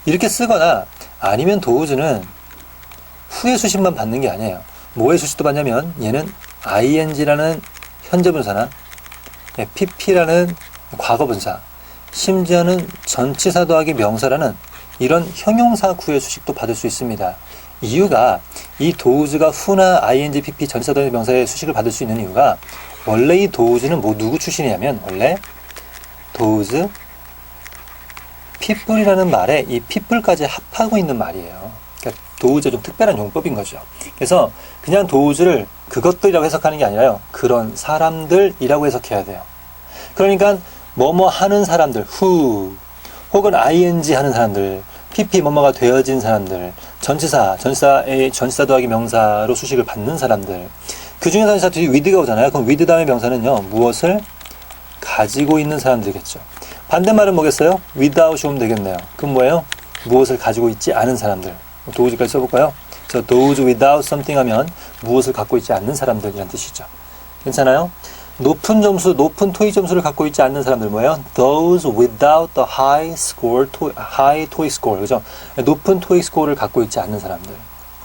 이렇게 쓰거나 아니면 does는 who의 수식만 받는 게 아니에요. 뭐의 수식도 받냐면 얘는 ing라는 현재분사나 pp라는 과거분사, 심지어는 전치사 더하기 명사라는 이런 형용사 구의 수식도 받을 수 있습니다. 이유가 이 does가 who나 ing, pp, 전치사 더하기 명사의 수식을 받을 수 있는 이유가 원래 이 does는 누구 출신이냐면 원래 does, people이라는 말에 이 people까지 합하고 있는 말이에요. 그러니까 does가 좀 특별한 용법인 거죠. 그래서 그냥 does를 그것들이라고 해석하는 게 아니라요. 그런 사람들이라고 해석해야 돼요. 그러니까 뭐뭐 하는 사람들, who, 혹은 ing 하는 사람들, pp 뭐뭐가 되어진 사람들, 전치사 더하기 명사로 수식을 받는 사람들. 그 중에서 전치사 뒤에 with가 오잖아요. 그럼 with 다음에 명사는요, 무엇을 가지고 있는 사람들이겠죠. 반대말은 뭐겠어요? without이 오면 되겠네요. 그럼 뭐예요? 무엇을 가지고 있지 않은 사람들. does까지 써볼까요? 저 those without something 하면 무엇을 갖고 있지 않는 사람들이란 뜻이죠. 괜찮아요? 높은 점수, 높은 토익 점수를 갖고 있지 않는 사람들 뭐예요? Those without the high TOEIC score, 그죠? 높은 토익 스코어를 갖고 있지 않는 사람들.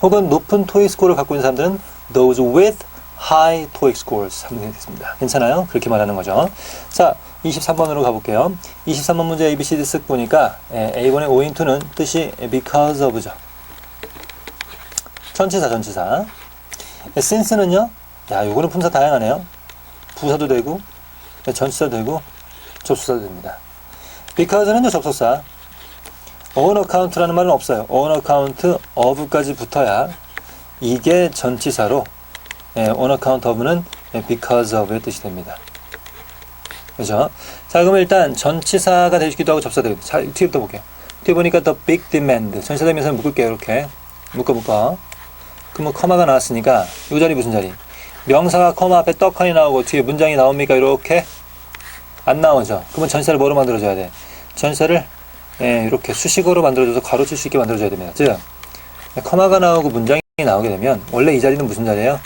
혹은 높은 토익 스코어를 갖고 있는 사람들은 those with high TOEIC scores 하면 되겠습니다. 괜찮아요? 그렇게 말하는 거죠. 자, 23번으로 가볼게요. 23번 문제 ABCD 쓱 보니까 A번의 ointo는 뜻이 because of죠. 전치사. since는요? 야, 요거는 품사 다양하네요. 부사도 되고, 전치사도 되고, 접속사도 됩니다. because는요, 접속사. on account라는 말은 없어요. on account of까지 붙어야 이게 전치사로, on account of는 because of의 뜻이 됩니다. 그죠? 자, 그럼 일단 전치사가 되기도 하고 접사도 되고. 자, 뒤에부터 볼게요. 뒤에 보니까 the big demand. 전치사 되면서 묶을게요, 이렇게. 묶어. 그러면 커마가 나왔으니까, 이 자리 무슨 자리? 명사가 커마 앞에 떡하니 나오고 뒤에 문장이 나옵니까? 이렇게 안 나오죠. 그러면 전치사를 뭐로 만들어줘야 돼? 전치사를 이렇게 수식어로 만들어줘서 가로칠 수 있게 만들어줘야 됩니다. 즉 커마가 나오고 문장이 나오게 되면 원래 이 자리는 무슨 자리예요?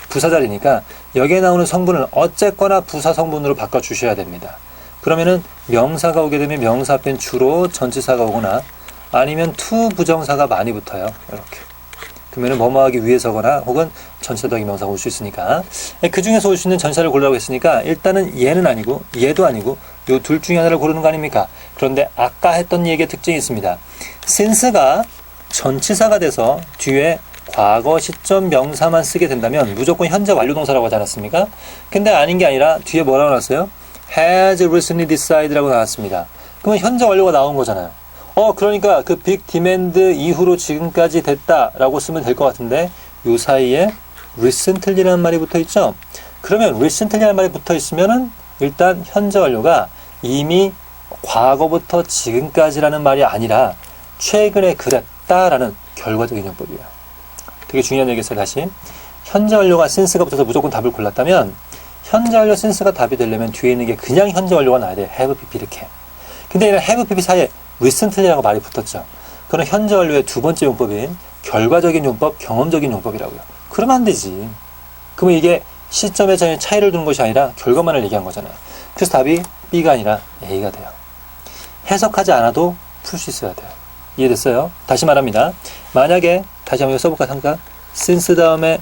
부사 자리니까 여기에 나오는 성분을 어쨌거나 부사 성분으로 바꿔주셔야 됩니다. 그러면은 명사가 오게 되면 명사 앞엔 주로 전치사가 오거나 아니면 to 부정사가 많이 붙어요. 이렇게. 그러면은 뭐뭐하기 위해서거나 혹은 전치사 더하기 명사가 올 수 있으니까 그 중에서 올 수 있는 전치사를 고르라고 했으니까 일단은 얘는 아니고 얘도 아니고 요 둘 중에 하나를 고르는 거 아닙니까? 그런데 아까 했던 얘기의 특징이 있습니다. since가 전치사가 돼서 뒤에 과거 시점 명사만 쓰게 된다면 무조건 현재 완료 동사라고 하지 않았습니까? 근데 아닌 게 아니라 뒤에 뭐라고 나왔어요? has recently decided라고 나왔습니다. 그러면 현재 완료가 나온 거잖아요. 그러니까 그 빅 디맨드 이후로 지금까지 됐다라고 쓰면 될 것 같은데 요 사이에 recently라는 말이 붙어 있죠. 그러면 recently라는 말이 붙어 있으면은 일단 현재 완료가 이미 과거부터 지금까지라는 말이 아니라 최근에 그랬다라는 결과적인 용법이에요. 되게 중요한 얘기였어요. 다시 현재 완료가 since가 붙어서 무조건 답을 골랐다면 현재 완료 since가 답이 되려면 뒤에 있는 게 그냥 현재 완료가 나야 돼. have pp 이렇게. 근데 얘는 have pp 사이에 recently라고 말이 붙었죠. 그건 현재 완료의 두 번째 용법인 결과적인 용법, 경험적인 용법이라고요. 그러면 안 되지. 그러면 이게 시점에 차이를 두는 것이 아니라 결과만을 얘기한 거잖아요. 그래서 답이 B가 아니라 A가 돼요. 해석하지 않아도 풀 수 있어야 돼요. 이해됐어요? 다시 말합니다. 만약에 다시 한번 써볼까 잠깐. since 다음에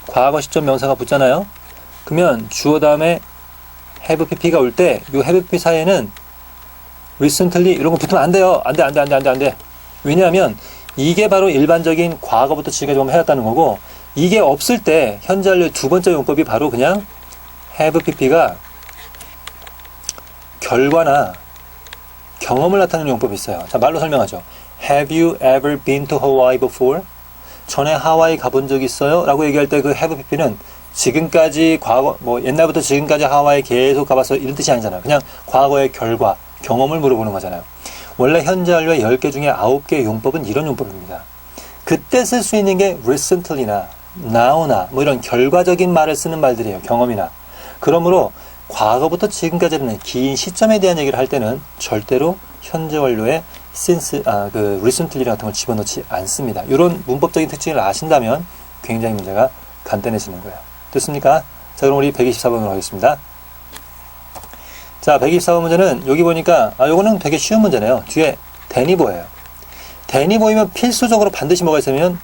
과거 시점 명사가 붙잖아요. 그러면 주어 다음에 have pp가 올 때 이 have pp 사이에는 recently 이런 거 붙으면 안 돼요. 안 돼. 왜냐하면 이게 바로 일반적인 과거부터 지금까지 보면 해왔다는 거고 이게 없을 때 현재 완료의 두 번째 용법이 바로 그냥 have pp가 결과나 경험을 나타내는 용법이 있어요. 자, 말로 설명하죠. Have you ever been to Hawaii before? 전에 하와이 가본 적 있어요? 라고 얘기할 때 그 have pp는 지금까지 과거, 뭐 옛날부터 지금까지 하와이 계속 가봤어 이런 뜻이 아니잖아요. 그냥 과거의 결과, 경험을 물어보는 거잖아요. 원래 현재 완료의 10개 중에 9개의 용법은 이런 용법입니다. 그때 쓸 수 있는 게 recently나 now나 뭐 이런 결과적인 말을 쓰는 말들이에요. 경험이나. 그러므로 과거부터 지금까지는 긴 시점에 대한 얘기를 할 때는 절대로 현재 완료에 since, recently 같은 걸 집어넣지 않습니다. 이런 문법적인 특징을 아신다면 굉장히 문제가 간단해지는 거예요. 됐습니까? 자, 그럼 우리 124번으로 하겠습니다. 자, 124번 문제는 여기 보니까 요거는 되게 쉬운 문제네요. 뒤에 then이 보여요. then이 보이면 필수적으로 반드시 뭐가 있으면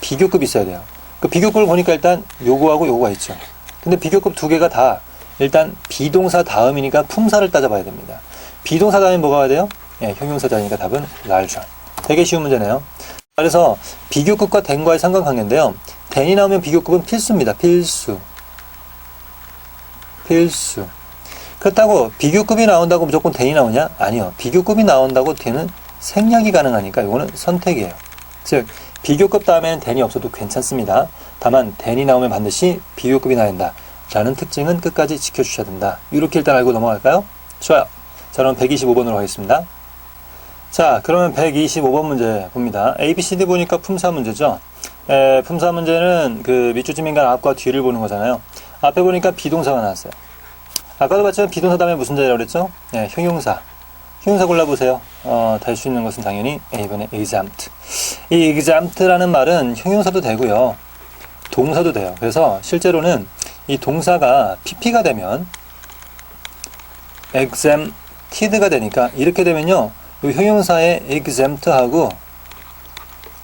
비교급이 있어야 돼요. 그 비교급을 보니까 일단 요거하고 요거가 있죠. 근데 비교급 두 개가 다 일단 비동사 다음이니까 품사를 따져봐야 됩니다. 비동사 다음에 뭐가 와야 돼요? 예, 형용사자니까 답은 larger. 되게 쉬운 문제네요. 그래서 비교급과 then과의 상관관계인데요. then이 나오면 비교급은 필수입니다. 필수. 그렇다고 비교급이 나온다고 무조건 then이 나오냐? 아니요. 비교급이 나온다고 then은 생략이 가능하니까 이거는 선택이에요. 즉 비교급 다음에는 then이 없어도 괜찮습니다. 다만 then이 나오면 반드시 비교급이 나야 된다 라는 특징은 끝까지 지켜주셔야 된다. 이렇게 일단 알고 넘어갈까요? 좋아요. 자, 그럼 125번으로 가겠습니다. 자, 그러면 125번 문제 봅니다. A, B, C, D 보니까 품사 문제죠. 품사 문제는 그 밑줄 인간 앞과 뒤를 보는 거잖아요. 앞에 보니까 비동사가 나왔어요. 아까도 봤지만 비동사 다음에 무슨 자리라고 그랬죠? 네, 형용사. 형용사 골라보세요. 될 수 있는 것은 당연히 A번에 exempt. 이 exempt라는 말은 형용사도 되고요. 동사도 돼요. 그래서 실제로는 이 동사가 PP가 되면 exempted가 되니까 이렇게 되면요. 이 형용사의 exempt하고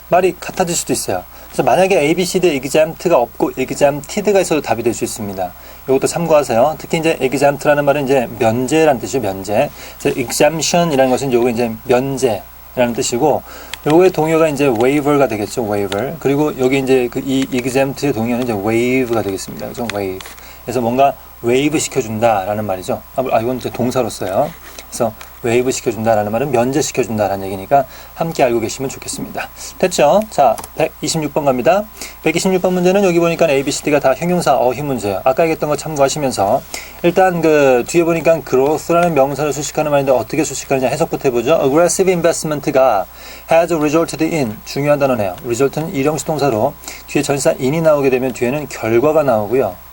말이 같아질 수도 있어요. 그래서 만약에 A, B, C, D exempt가 없고 exempted가 있어도 답이 될 수 있습니다. 이것도 참고하세요. 특히 이제 exempt라는 말은 이제 면제라는 뜻이죠. 면제. 그래서 exemption이라는 것은 요거 이제 면제라는 뜻이고, 요거의 동요가 이제 waiver가 되겠죠. waiver. 그리고 여기 이제 그 이 exempt의 동요는 이제 wave가 되겠습니다. 그죠? wave. 그래서 뭔가 웨이브 시켜준다라는 말이죠. 이건 이제 동사로 써요. 그래서 웨이브 시켜준다라는 말은 면제시켜준다라는 얘기니까 함께 알고 계시면 좋겠습니다. 됐죠? 자, 126번 갑니다. 126번 문제는 여기 보니까 A, B, C, D가 다 형용사 어휘 문제예요. 아까 얘기했던 거 참고하시면서 일단 그 뒤에 보니까 growth라는 명사를 수식하는 말인데 어떻게 수식하느냐 해석부터 해보죠. aggressive investment가 has resulted in 중요한 단어네요. result는 일형식 동사로 뒤에 전치사 in이 나오게 되면 뒤에는 결과가 나오고요.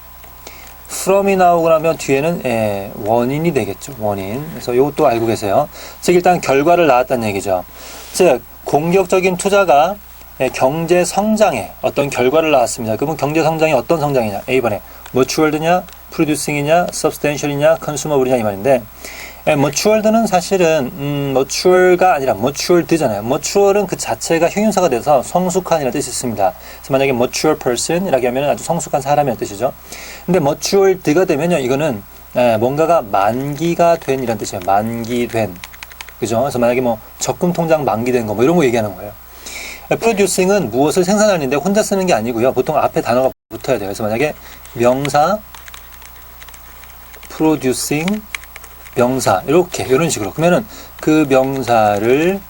from이 나오고 나면 뒤에는 원인이 되겠죠. 원인. 그래서 이것도 알고 계세요. 즉 일단 결과를 낳았다는 얘기죠. 즉 공격적인 투자가 경제 성장에 어떤 결과를 낳았습니다. 그러면 경제 성장이 어떤 성장이냐? A번에 matured냐, producing이냐, substantial이냐, consumer이냐 이 말인데 matured는 사실은 mature가 아니라 matured잖아요. mature는 그 자체가 형용사가 돼서 성숙한이라는 뜻이 있습니다. 그래서 만약에 mature person이라고 하면 아주 성숙한 사람이라는 뜻이죠. 근데 matured가 되면요, 이거는 뭔가가 만기가 된 이라는 뜻이에요. 만기된. 그죠? 그래서 만약에 뭐 적금 통장 만기된 거 뭐 이런 거 얘기하는 거예요. producing은 무엇을 생산하는데 혼자 쓰는 게 아니고요. 보통 앞에 단어가 붙어야 돼요. 그래서 만약에 명사 producing 명사 이렇게 이런 식으로 그러면은 그 명사를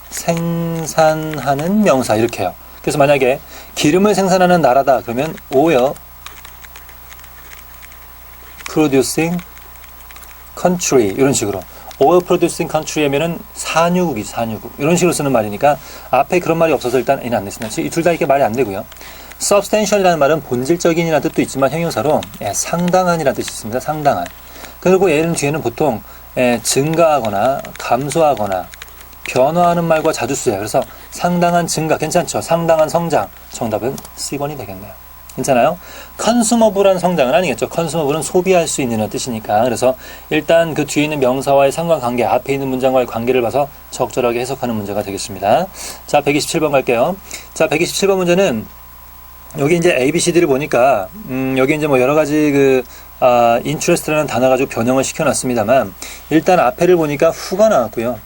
생산하는 명사 이렇게요. 그래서 만약에 기름을 생산하는 나라다 그러면 oil producing country 이런 식으로 oil producing country면은 산유국이죠. 산유국 이런 식으로 쓰는 말이니까 앞에 그런 말이 없어서 일단 얘는 안 됐습니다. 이 둘 다 이렇게 말이 안 되고요. substantial이라는 말은 본질적인이라는 뜻도 있지만 형용사로 상당한이라는 뜻이 있습니다. 상당한. 그리고 얘는 뒤에는 보통 증가하거나 감소하거나 변화하는 말과 자주 쓰여요. 그래서 상당한 증가 괜찮죠? 상당한 성장. 정답은 C번이 되겠네요. 괜찮아요? consumable라는 성장은 아니겠죠. consumable은 소비할 수 있는 뜻이니까. 그래서 일단 그 뒤에 있는 명사와의 상관관계, 앞에 있는 문장과의 관계를 봐서 적절하게 해석하는 문제가 되겠습니다. 자, 127번 갈게요. 자, 127번 문제는 여기 이제 ABCD를 보니까 여기 이제 뭐 여러 가지 interest라는 단어 가지고 변형을 시켜놨습니다만 일단 앞에를 보니까 who가 나왔고요.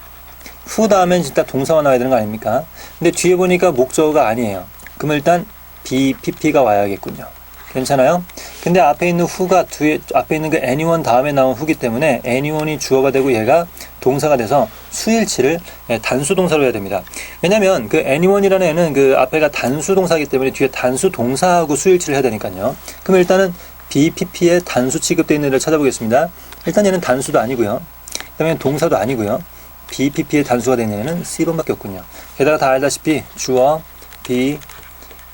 who 다음엔 진짜 동사가 나와야 되는 거 아닙니까? 근데 뒤에 보니까 목적어가 아니에요. 그러면 일단 BPP가 와야겠군요. 괜찮아요? 근데 앞에 있는 who가 앞에 있는 그 anyone 다음에 나온 who기 때문에 anyone이 주어가 되고 얘가 동사가 돼서 수일치를 단수 동사로 해야 됩니다. 왜냐면 그 anyone이라는 애는 그 앞에가 단수 동사이기 때문에 뒤에 단수 동사하고 수일치를 해야 되니까요. 그럼 일단은 BPP에 단수 취급되어 있는 애를 찾아보겠습니다. 일단 얘는 단수도 아니고요. 그 다음에 동사도 아니고요. BPP에 단수가 되는 애는 C번밖에 없군요. 게다가 다 알다시피 주어, be,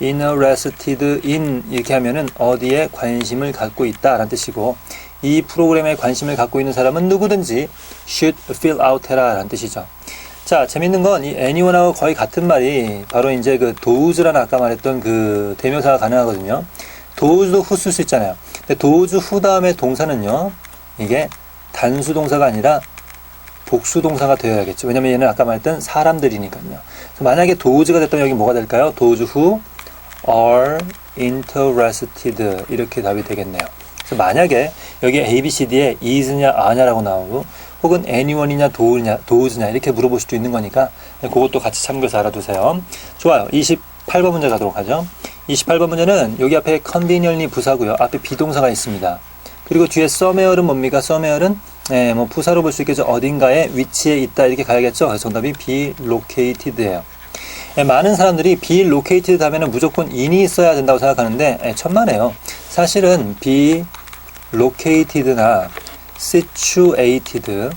interested in 이렇게 하면은 어디에 관심을 갖고 있다 라는 뜻이고 이 프로그램에 관심을 갖고 있는 사람은 누구든지 should fill out 해라 라는 뜻이죠. 자, 재밌는 건 이 anyone하고 거의 같은 말이 바로 이제 그 does라는 아까 말했던 그 대명사가 가능하거든요. does도 who 쓸 수 있잖아요. 근데 does who 다음에 동사는요, 이게 단수 동사가 아니라 복수 동사가 되어야겠죠. 왜냐면 얘는 아까 말했던 사람들이니까요. 그래서 만약에 dos가 됐다면 여기 뭐가 될까요? those who are interested 이렇게 답이 되겠네요. 그래서 만약에 여기 ABCD에 is냐 a냐라고 나오고 혹은 anyone이냐 dos냐 이렇게 물어볼 수도 있는 거니까 그것도 같이 참고해서 알아두세요. 좋아요. 28번 문제 가도록 하죠. 28번 문제는 여기 앞에 conveniently 부사고요. 앞에 비동사가 있습니다. 그리고 뒤에 somewhere은 뭡니까? somewhere은 뭐 부사로 볼 수 있겠죠. 어딘가에 위치해 있다 이렇게 가야겠죠. 그래서 정답이 be located예요. 많은 사람들이 be located 하면은 무조건 in이 있어야 된다고 생각하는데 천만에요. 사실은 be located나 situated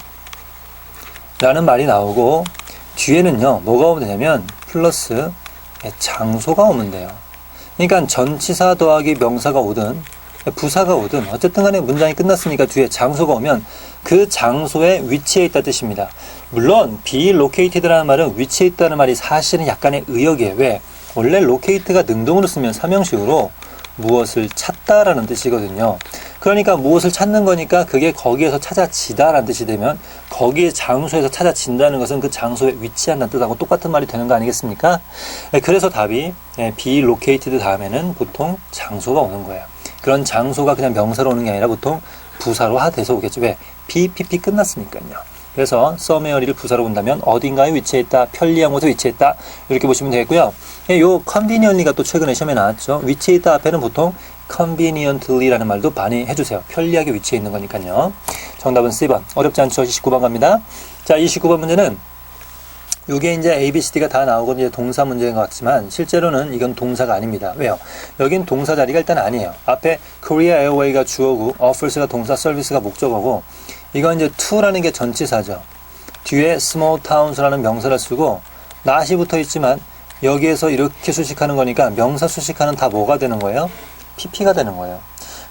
라는 말이 나오고 뒤에는요 뭐가 오면 되냐면 플러스 장소가 오면 돼요. 그러니까 전치사 더하기 명사가 오든 부사가 오든 어쨌든 간에 문장이 끝났으니까 뒤에 장소가 오면 그 장소에 위치해 있다 뜻입니다. 물론 be located라는 말은 위치해 있다는 말이 사실은 약간의 의역이에요. 왜? 원래 locate가 능동으로 쓰면 삼형식으로 무엇을 찾다라는 뜻이거든요. 그러니까 무엇을 찾는 거니까 그게 거기에서 찾아지다라는 뜻이 되면 거기에 장소에서 찾아진다는 것은 그 장소에 위치한다는 뜻하고 똑같은 말이 되는 거 아니겠습니까? 그래서 답이 be located 다음에는 보통 장소가 오는 거예요. 그런 장소가 그냥 명사로 오는 게 아니라 보통 부사로 돼서 오겠죠. 왜? BPP 끝났으니까요. 그래서 somewhere를 부사로 본다면 어딘가에 위치해 있다, 편리한 곳에 위치해 있다 이렇게 보시면 되겠고요. 요 conveniently가 또 최근에 시험에 나왔죠. 위치해 있다 앞에는 보통 conveniently라는 말도 많이 해주세요. 편리하게 위치해 있는 거니까요. 정답은 C번. 어렵지 않죠? 29번 갑니다. 자, 29번 문제는 이게 이제 ABCD가 다 나오고 이제 동사 문제인 것 같지만 실제로는 이건 동사가 아닙니다. 왜요? 여긴 동사 자리가 일단 아니에요. 앞에 Korea Airway가 주어고 offers가 동사, service가 목적어고 이건 이제 to라는 게 전치사죠. 뒤에 small towns라는 명사를 쓰고 not이 붙어 있지만 여기에서 이렇게 수식하는 거니까 명사 수식하는 다 뭐가 되는 거예요? PP가 되는 거예요.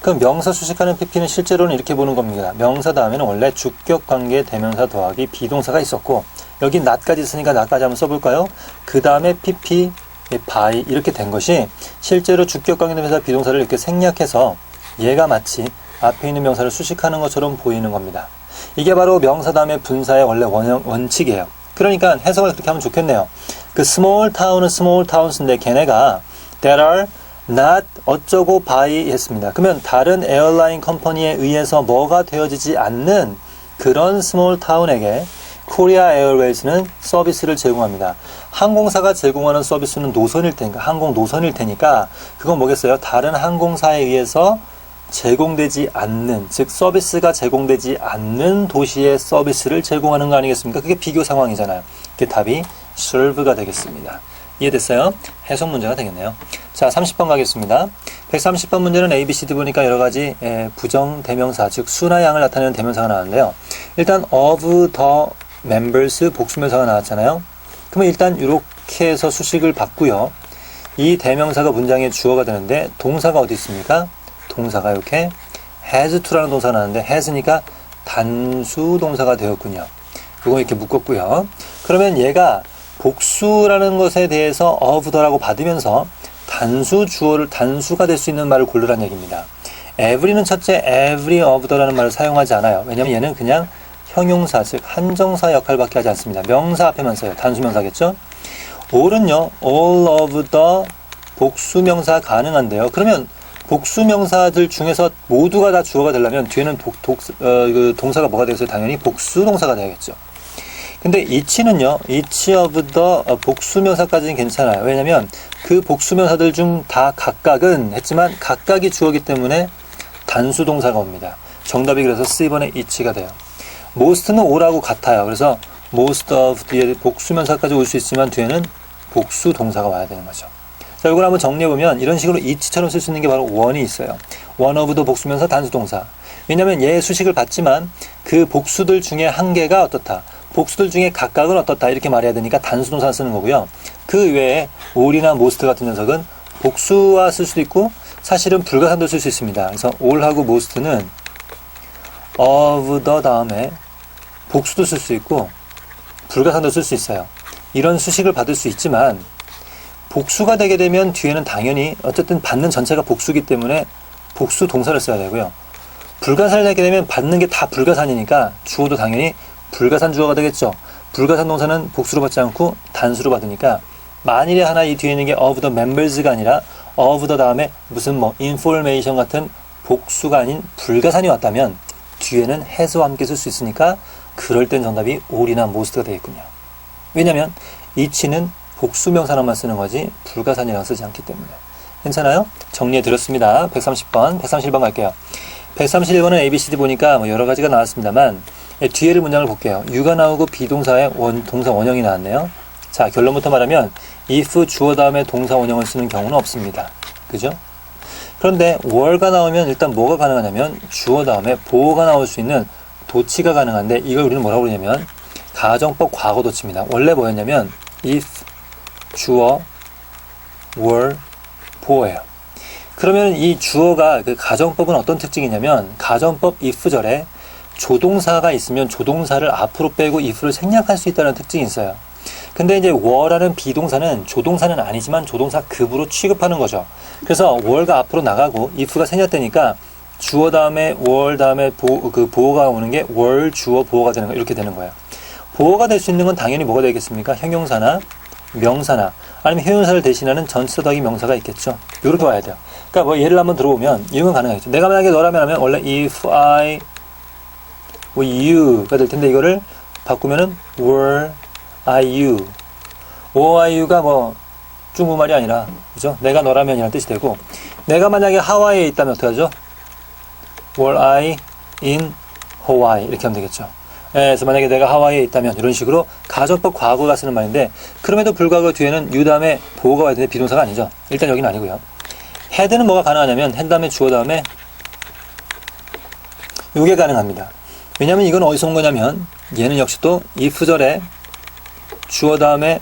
그럼 명사 수식하는 PP는 실제로는 이렇게 보는 겁니다. 명사 다음에는 원래 주격 관계 대명사 더하기 비동사가 있었고 여기 not까지 있으니까 not까지 한번 써볼까요? 그 다음에 PP, by 이렇게 된 것이 실제로 주격 관계 대명사 비동사를 이렇게 생략해서 얘가 마치 앞에 있는 명사를 수식하는 것처럼 보이는 겁니다. 이게 바로 명사 다음에 분사의 원래 원칙이에요. 그러니까 해석을 그렇게 하면 좋겠네요. 그 small town은 small towns인데 걔네가 that are not 어쩌고 by 했습니다. 그러면 다른 에어라인 컴퍼니에 의해서 뭐가 되어지지 않는 그런 small town에게 코리아 에어웨이즈는 서비스를 제공합니다. 항공사가 제공하는 서비스는 노선일 테니까 항공 노선일 테니까 그건 뭐겠어요? 다른 항공사에 의해서 제공되지 않는, 즉 서비스가 제공되지 않는 도시의 서비스를 제공하는 거 아니겠습니까? 그게 비교 상황이잖아요. 그게 답이 serve가 되겠습니다. 이해됐어요? 해석 문제가 되겠네요. 자, 30번 가겠습니다. 130번 문제는 ABCD 보니까 여러 가지 부정 대명사, 즉 수나 양을 나타내는 대명사가 나왔는데요. 일단 of the members 복수명사가 나왔잖아요. 그러면 일단 이렇게 해서 수식을 받고요. 이 대명사가 문장의 주어가 되는데 동사가 어디 있습니까? 동사가 이렇게 has to라는 동사가 나왔는데 has니까 단수 동사가 되었군요. 이거 이렇게 묶었고요. 그러면 얘가 복수라는 것에 대해서 of the라고 받으면서 단수 주어를 단수가 될 수 있는 말을 고르라는 얘기입니다. every는 첫째 every of the라는 말을 사용하지 않아요. 왜냐면 얘는 그냥 형용사, 즉 한정사 역할밖에 하지 않습니다. 명사 앞에만 써요. 단수명사겠죠? all은요, all of the 복수명사 가능한데요. 그러면 복수명사들 중에서 모두가 다 주어가 되려면 뒤에는 그 동사가 뭐가 되겠어요? 당연히 복수동사가 되겠죠. 근데 each는요, each of the 복수명사까지는 괜찮아요. 왜냐면 그 복수명사들 중 다 각각은 했지만 각각이 주어기 때문에 단수동사가 옵니다. 정답이 그래서 C번의 each가 돼요. most는 all하고 같아요. 그래서 most of 뒤에 복수명사까지 올 수 있지만 뒤에는 복수동사가 와야 되는 거죠. 자, 이걸 한번 정리해보면 이런 식으로 each처럼 쓸 수 있는 게 바로 one이 있어요. one of the 복수명사 단수동사. 왜냐면 얘의 수식을 받지만 그 복수들 중에 한 개가 어떻다. 복수들 중에 각각은 어떻다. 이렇게 말해야 되니까 단수동사 쓰는 거고요. 그 외에 all이나 most 같은 녀석은 복수와 쓸 수도 있고 사실은 불가산도 쓸 수 있습니다. 그래서 all하고 most는 of the 다음에 복수도 쓸 수 있고 불가산도 쓸 수 있어요. 이런 수식을 받을 수 있지만 복수가 되게 되면 뒤에는 당연히 어쨌든 받는 전체가 복수기 때문에 복수 동사를 써야 되고요. 불가산을 내게 되면 받는 게 다 불가산이니까 주어도 당연히 불가산 주어가 되겠죠. 불가산 동사는 복수로 받지 않고 단수로 받으니까 만일에 하나 이 뒤에 있는 게 of the members가 아니라 of the 다음에 무슨 뭐 information 같은 복수가 아닌 불가산이 왔다면 뒤에는 has와 함께 쓸 수 있으니까 그럴 땐 정답이 all이나 most가 되겠군요. 왜냐면 each는 복수명사로만 쓰는 거지 불가산이라고 쓰지 않기 때문에. 괜찮아요? 정리해 드렸습니다. 130번, 131번 갈게요. 131번은 ABCD 보니까 뭐 여러 가지가 나왔습니다만 뒤에를 문장을 볼게요. you가 나오고 비동사의 동사 원형이 나왔네요. 자, 결론부터 말하면 if 주어 다음에 동사 원형을 쓰는 경우는 없습니다. 그죠? 그런데 were가 나오면 일단 뭐가 가능하냐면 주어 다음에 보어가 나올 수 있는 도치가 가능한데 이걸 우리는 뭐라고 그러냐면 가정법 과거 도치입니다. 원래 뭐였냐면 if 주어 were 보어예요. 그러면 이 주어가 그 가정법은 어떤 특징이냐면 가정법 if절에 조동사가 있으면 조동사를 앞으로 빼고 if를 생략할 수 있다는 특징이 있어요. 근데 이제 were라는 비동사는 조동사는 아니지만 조동사 급으로 취급하는 거죠. 그래서 were가 앞으로 나가고 if가 생략되니까 주어 다음에 were 다음에 보어가 오는 게 were 주어 보어가 되는 거 이렇게 되는 거예요. 보어가 될 수 있는 건 당연히 뭐가 되겠습니까? 형용사나 명사나 아니면 형용사를 대신하는 전치사 더하기 명사가 있겠죠. 이렇게 와야 돼요. 그러니까 뭐 예를 한번 들어보면 이런 건 가능하겠죠. 내가 만약에 너라면 하면 원래 if I you가 될 텐데 이거를 바꾸면은 were I you were I you가 뭐 중국말이 아니라 그죠? 내가 너라면이라는 뜻이 되고 내가 만약에 하와이에 있다면 어떻게 하죠? were I in Hawaii 이렇게 하면 되겠죠. 그래서 만약에 내가 하와이에 있다면 이런 식으로 가정법 과거가 쓰는 말인데 그럼에도 불구하고 뒤에는 you 다음에 보어가 와야 되는데 비동사가 아니죠. 일단 여기는 아니고요. had는 뭐가 가능하냐면 had 다음에 주어 다음에 이게 가능합니다. 왜냐면 이건 어디서 온 거냐면 얘는 역시 또 if절에 주어 다음에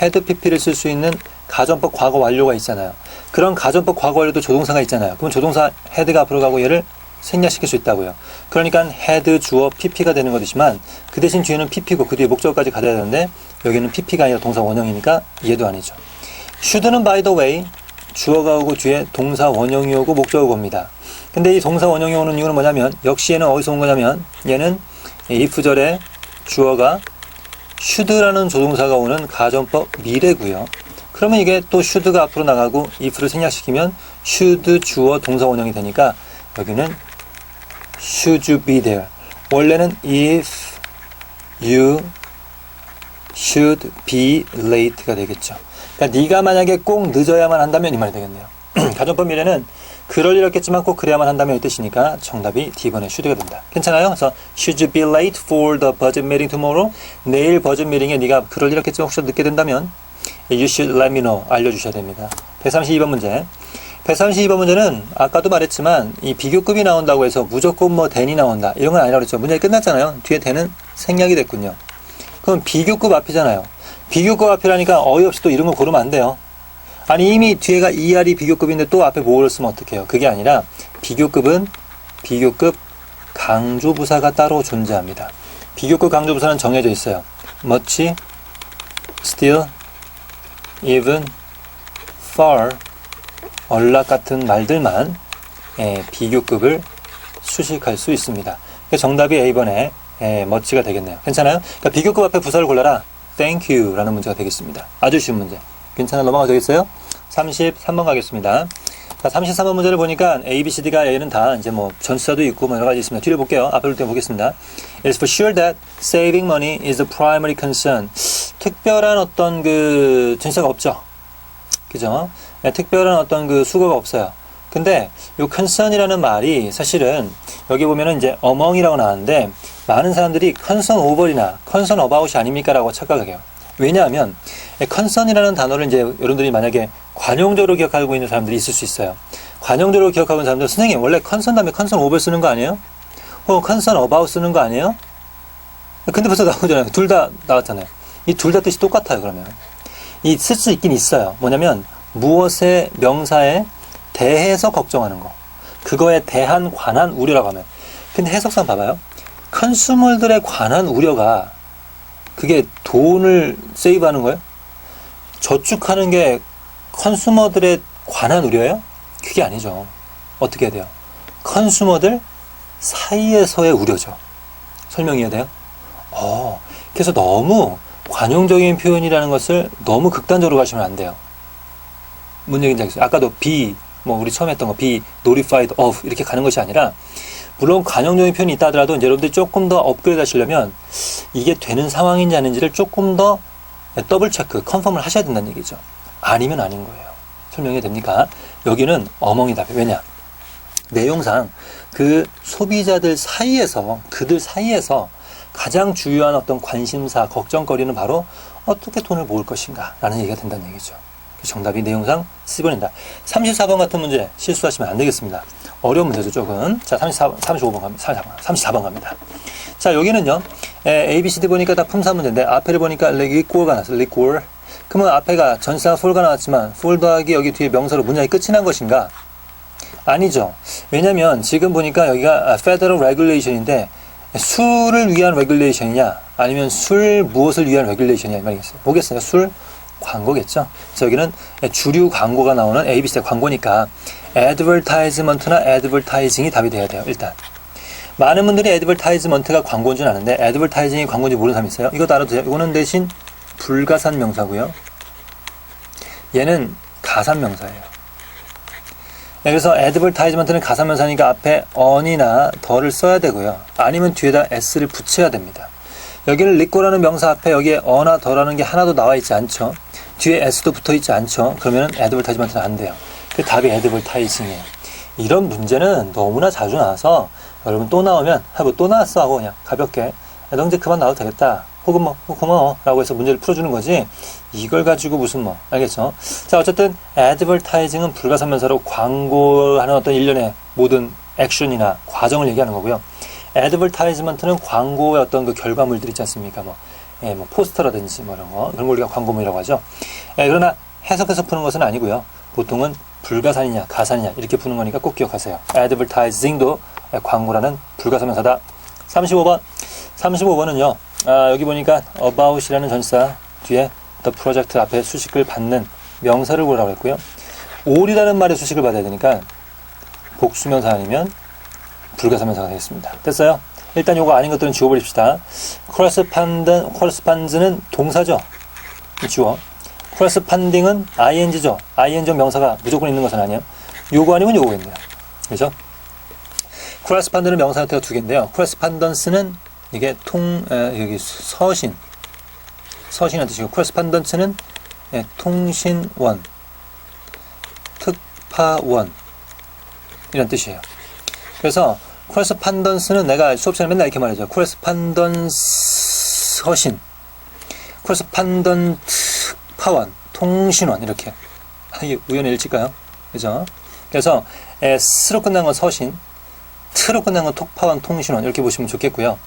had pp를 쓸 수 있는 가정법 과거 완료가 있잖아요. 그런 가정법 과거 완료도 조동사가 있잖아요. 그럼 조동사 had가 앞으로 가고 얘를 생략시킬 수 있다고요. 그러니까 had 주어 pp가 되는 거지만 그 대신 뒤에는 pp고 그 뒤에 목적어까지 가야 되는데 여기는 pp가 아니라 동사 원형이니까 얘도 아니죠. should는 by the way 주어가 오고 뒤에 동사 원형이 오고 목적어가 옵니다. 근데 이 동사 원형이 오는 이유는 뭐냐면 역시 얘는 어디서 온 거냐면 얘는 if절에 주어가 should라는 조동사가 오는 가정법 미래고요. 그러면 이게 또 should가 앞으로 나가고 if를 생략시키면 should 주어 동사 원형이 되니까 여기는 should you be there. 원래는 if you should be late가 되겠죠. 그러니까 네가 만약에 꼭 늦어야만 한다면 이 말이 되겠네요. 가정법 미래는 그럴 일 없겠지만 꼭 그래야만 한다면 이 뜻이니까 정답이 D번의 should가 된다. 괜찮아요? 그래서 should you be late for the budget meeting tomorrow? 내일 버전 미팅에 네가 그럴 일 없겠지만 혹시 늦게 된다면 you should let me know. 알려주셔야 됩니다. 132번 문제. 132번 문제는 아까도 말했지만 이 비교급이 나온다고 해서 무조건 뭐 then이 나온다 이런 건 아니라고 그랬죠. 문제 끝났잖아요. 뒤에 then은 생략이 됐군요. 그럼 비교급 앞이잖아요. 비교급 앞이라니까 어이없이 또 이런 거 고르면 안 돼요. 아니 이미 뒤에가 ER이 비교급인데 또 앞에 뭐를 쓰면 어떡해요? 그게 아니라 비교급은 비교급 강조부사가 따로 존재합니다. 비교급 강조부사는 정해져 있어요. much, still, even, far, 얼락 같은 말들만 비교급을 수식할 수 있습니다. 정답이 A번에 much가 되겠네요. 괜찮아요? 그러니까 비교급 앞에 부사를 골라라. Thank you 라는 문제가 되겠습니다. 아주 쉬운 문제. 괜찮아? 넘어가도 되겠어요? 33번 가겠습니다. 자, 33번 문제를 보니까 A, B, C, D가 A는 다 이제 뭐 전치사도 있고 뭐 여러 가지 있습니다. 뒤를 볼게요. 앞에 볼 때 보겠습니다. It's for sure that saving money is the primary concern. 특별한 어떤 그 전치사가 없죠. 그죠? 특별한 어떤 그 수거가 없어요. 근데 요 concern이라는 말이 사실은 여기 보면은 이제 among이라고 나왔는데 많은 사람들이 concern over이나 concern about이 아닙니까? 라고 착각해요. 왜냐하면 concern이라는 단어를 이제 여러분들이 만약에 관용적으로 기억하고 있는 사람들이 있을 수 있어요. 관용적으로 기억하고 있는 사람들 선생님 원래 concern 다음에 concern over 쓰는 거 아니에요? concern about 쓰는 거 아니에요? 근데 벌써 나오잖아요. 둘 다 나왔잖아요. 이 둘 다 뜻이 똑같아요. 그러면 이 쓸 수 있긴 있어요. 뭐냐면 무엇의 명사에 대해서 걱정하는 거, 그거에 대한 관한 우려라고 하면. 근데 해석상 봐봐요. 컨슈머들에 관한 우려가 그게 돈을 세이브하는 거예요? 저축하는 게 컨슈머들에 관한 우려예요? 그게 아니죠. 어떻게 해야 돼요? 컨슈머들 사이에서의 우려죠. 설명해야 돼요? 그래서 너무 관용적인 표현이라는 것을 너무 극단적으로 가시면 안 돼요. 뭔 얘기인지 알겠어요? 아까도 be, 뭐 우리 처음 했던 거 be notified of 이렇게 가는 것이 아니라 물론 관용적인 표현이 있다 하더라도 이제 여러분들이 조금 더 업그레이드 하시려면 이게 되는 상황인지 아닌지를 조금 더 더블 체크, 컨펌을 하셔야 된다는 얘기죠. 아니면 아닌 거예요. 설명이 됩니까? 여기는 어멍이다. 왜냐? 내용상 그 소비자들 사이에서, 그들 사이에서 가장 주요한 어떤 관심사, 걱정거리는 바로 어떻게 돈을 모을 것인가 라는 얘기가 된다는 얘기죠. 정답이 내용상 C번입니다. 34번 같은 문제 실수하시면 안 되겠습니다. 어려운 문제죠, 조금. 자, 35번 갑니다. 34번 갑니다. 자, 여기는요, A, B, C, D 보니까 다 품사 문제인데, 앞에를 보니까 liquor가 나왔어요. liquor. 그러면 앞에가 전치사 full가 나왔지만, full 더하기 여기 뒤에 명사로 문장이 끝이 난 것인가? 아니죠. 왜냐면 지금 보니까 여기가 federal regulation인데, 술을 위한 regulation이냐, 아니면 술 무엇을 위한 regulation이냐, 이 말이겠어요. 뭐겠어요? 술? 광고겠죠. 그래서 여기는 주류 광고가 나오는 ABC의 광고니까 advertisement나 advertising이 답이 돼야 돼요. 일단 많은 분들이 advertisement가 광고인 줄 아는데 advertising이 광고인지 모르는 사람이 있어요. 이것도 알아도 돼요. 이거는 대신 불가산 명사고요. 얘는 가산 명사예요. 그래서 advertisement는 가산 명사니까 앞에 on이나 더를 써야 되고요. 아니면 뒤에다 s를 붙여야 됩니다. 여기는 liquor라는 명사 앞에 여기에 어나 더라는 게 하나도 나와 있지 않죠. 뒤에 s도 붙어 있지 않죠. 그러면은 advertisement는 안 돼요. 그 답이 advertising이에요. 이런 문제는 너무나 자주 나와서 여러분 또 나오면 뭐 또 나왔어 하고 그냥 가볍게 너 이제 그만 나와도 되겠다. 혹은 뭐 고마워 라고 해서 문제를 풀어주는 거지. 이걸 가지고 무슨 뭐 알겠죠? 자, 어쨌든 advertising은 불가산명사로 광고하는 어떤 일련의 모든 액션이나 과정을 얘기하는 거고요. advertisement는 광고의 어떤 그 결과물들 있지 않습니까? 뭐 포스터라든지 뭐 이런 거, 그런 걸 우리가 광고물이라고 하죠. 그러나 해석해서 푸는 것은 아니고요. 보통은 불가산이냐, 가산이냐, 이렇게 푸는 거니까 꼭 기억하세요. advertising도 광고라는 불가산명사다. 35번. 35번은요, 여기 보니까 about이라는 전치사 뒤에 the project 앞에 수식을 받는 명사를 고르라고 했고요. all이라는 말의 수식을 받아야 되니까 복수명사 아니면 불가사명사가 되겠습니다. 됐어요? 일단 요거 아닌 것들은 지워버립시다. correspond는 동사죠. 지워. corresponding은 ing죠. ing적 명사가 무조건 있는 것은 아니에요. 요거 아니면 요거겠네요. 그죠? correspond는 명사 형태가 두 개인데요. correspondence는 이게 여기 서신이라는 뜻이고, correspondence는 통신원, 특파원 이런 뜻이에요. 그래서 correspondence는 내가 수업 시간에 맨날 이렇게 말하죠. correspondence 서신, correspondent 특파원, 통신원 이렇게. 이게 우연의 일치일까요? 그죠? 그래서 s로 끝난 건 서신, t로 끝난 건 특파원, 통신원 이렇게 보시면 좋겠고요.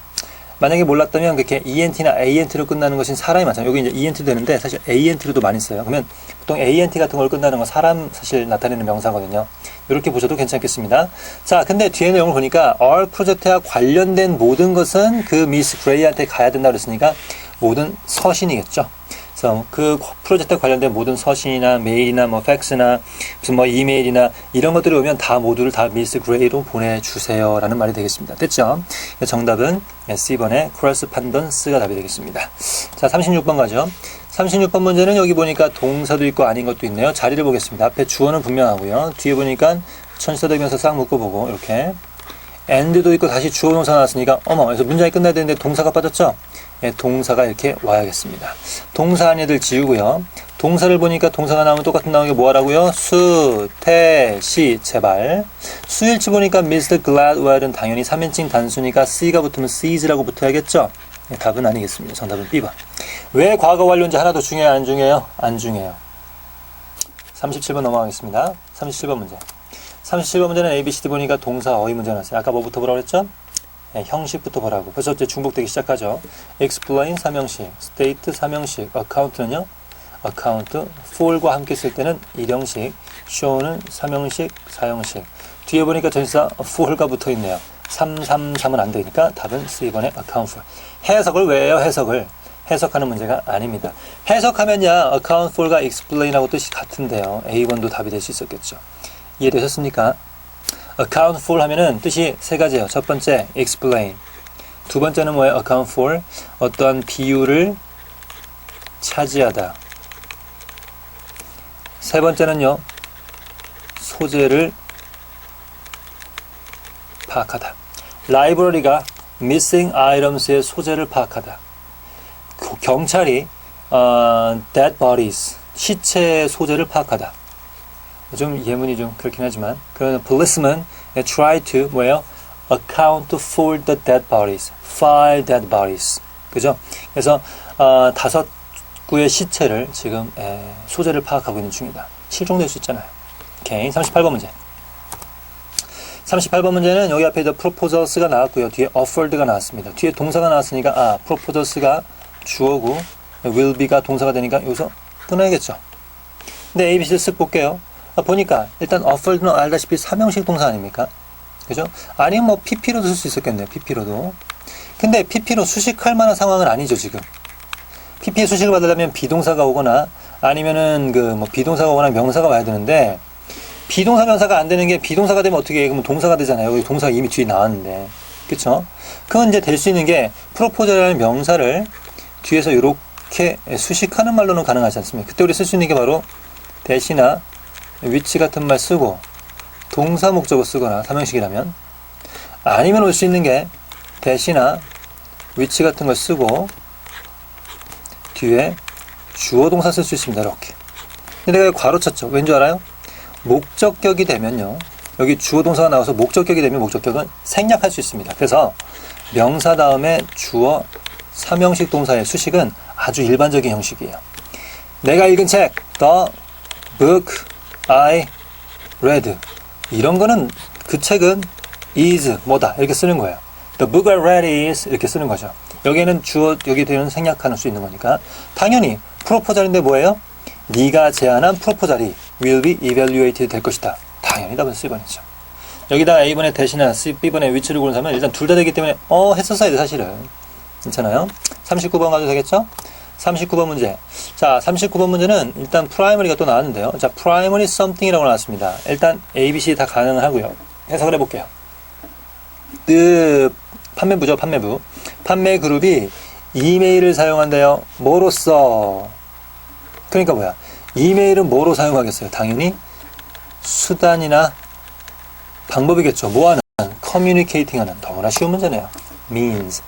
만약에 몰랐다면 그렇게 ENT나 ANT로 끝나는 것인 사람이 많잖아요. 여기 이제 ENT도 되는데 사실 ANT로도 많이 써요. 그러면 보통 ANT 같은 걸 끝나는 건 사람 사실 나타내는 명사거든요. 이렇게 보셔도 괜찮겠습니다. 자, 근데 뒤에 내용을 보니까 all 프로젝트와 관련된 모든 것은 그 미스 그레이한테 가야 된다고 그랬으니까 모든 서신이겠죠. 그래서 그 프로젝트에 관련된 모든 서신이나 메일이나 뭐 팩스나 무슨 뭐 이메일이나 이런 것들이 오면 다 모두를 다 미스 그레이로 보내주세요 라는 말이 되겠습니다. 됐죠? 정답은 C번의 correspondence가 답이 되겠습니다. 자, 36번 가죠. 36번 문제는 여기 보니까 동사도 있고 아닌 것도 있네요. 자리를 보겠습니다. 앞에 주어는 분명하고요. 뒤에 보니까 천시대명사 싹 묶어보고 이렇게 and도 있고 다시 주어 동사 나왔으니까 어머, 그래서 문장이 끝나야 되는데 동사가 빠졌죠? 예, 동사가 이렇게 와야겠습니다. 동사 아닌 애들 지우고요. 동사를 보니까 동사가 나오면 똑같은 나오는 게 뭐라고요? 수, 태, 시, 제발. 수일치 보니까 Mr. Gladwell은 당연히 3인칭 단수니까 C가 붙으면 C's라고 붙어야겠죠? 예, 답은 아니겠습니다. 정답은 B번. 왜 과거 완료인지 하나도 중요해요? 안 중요해요? 안 중요해요. 37번 넘어가겠습니다. 37번 문제. 37번 문제는 ABCD 보니까 동사 어휘 문제 나왔어요. 아까 뭐부터 보라고 그랬죠? 네, 형식부터 보라고. 벌써 이제 중복되기 시작하죠. explain 3형식, state 3형식, account는요? account, for과 함께 쓸 때는 1형식, show는 3형식, 4형식. 뒤에 보니까 전치사 for가 붙어 있네요. 3은 안 되니까 답은 C번의 account for. 해석을 왜 해요? 해석을. 해석하는 문제가 아닙니다. 해석하면야 account for과 explain하고 뜻이 같은데요. A번도 답이 될 수 있었겠죠. 이해되셨습니까? account for 하면은 뜻이 세 가지예요. 첫 번째, explain. 두 번째는 뭐예요? account for. 어떠한 비율을 차지하다. 세 번째는요, 소재를 파악하다. 라이브러리가 missing items의 소재를 파악하다. 경찰이 dead bodies, 시체의 소재를 파악하다. 좀 예문이 좀 그렇긴 하지만 그러면 policemen try to 뭐예요? account for the dead bodies, file dead bodies. 그죠? 그래서 5구의 시체를 지금 소재를 파악하고 있는 중이다. 실종될 수 있잖아요. 오케이. 38번 문제. 38번 문제는 여기 앞에 proposals가 나왔고요. 뒤에 offered가 나왔습니다. 뒤에 동사가 나왔으니까 proposals가 주어고 will be가 동사가 되니까 여기서 끊어야겠죠. 근데 ABC를 쓱 볼게요. 보니까 일단 offered는 알다시피 3형식 동사 아닙니까? 그죠? 아니면 뭐 PP로도 쓸 수 있었겠네요. PP로도. 근데 PP로 수식할 만한 상황은 아니죠, 지금. PP의 수식을 받으려면 비동사가 오거나 아니면은 뭐 비동사가 오거나 명사가 와야 되는데 비동사 명사가 안 되는 게 비동사가 되면 어떻게 해? 그러면 동사가 되잖아요. 여기 동사가 이미 뒤에 나왔는데. 그쵸? 그건 이제 될 수 있는 게 프로포저라는 명사를 뒤에서 이렇게 수식하는 말로는 가능하지 않습니까? 그때 우리 쓸 수 있는 게 바로 대시나 위치 같은 말 쓰고 동사 목적어 쓰거나 3형식이라면 아니면 올 수 있는 게 대시나 위치 같은 걸 쓰고 뒤에 주어 동사 쓸 수 있습니다. 이렇게. 근데 내가 괄호 쳤죠. 왠지 알아요? 목적격이 되면요. 여기 주어 동사가 나와서 목적격이 되면 목적격은 생략할 수 있습니다. 그래서 명사 다음에 주어 3형식 동사의 수식은 아주 일반적인 형식이에요. 내가 읽은 책, the book I read. 이런 거는 그 책은 is 뭐다 이렇게 쓰는 거예요. The book I read is 이렇게 쓰는 거죠. 여기에는 주어 여기 되는 생략할 수 있는 거니까 당연히 프로포잘인데 뭐예요? 네가 제안한 프로포잘이 will be evaluated 될 것이다. 당연히 답은 C번이죠. 여기다 A번의 대신에 B번의 위치를 고른 사람은 일단 둘 다 되기 때문에 했었어야 돼 사실은. 괜찮아요? 39번 가도 되겠죠? 39번 문제. 자, 39번 문제는 일단 primary가 또 나왔는데요. 자, primary something이라고 나왔습니다. 일단 A, B, C 다 가능하고요. 해석을 해볼게요. 판매부죠, 판매부. 판매 그룹이 이메일을 사용한대요. 뭐로써? 그러니까 뭐야? 이메일은 뭐로 사용하겠어요? 당연히 수단이나 방법이겠죠. 뭐하는? communicating 하는. 너무나 쉬운 문제네요. means.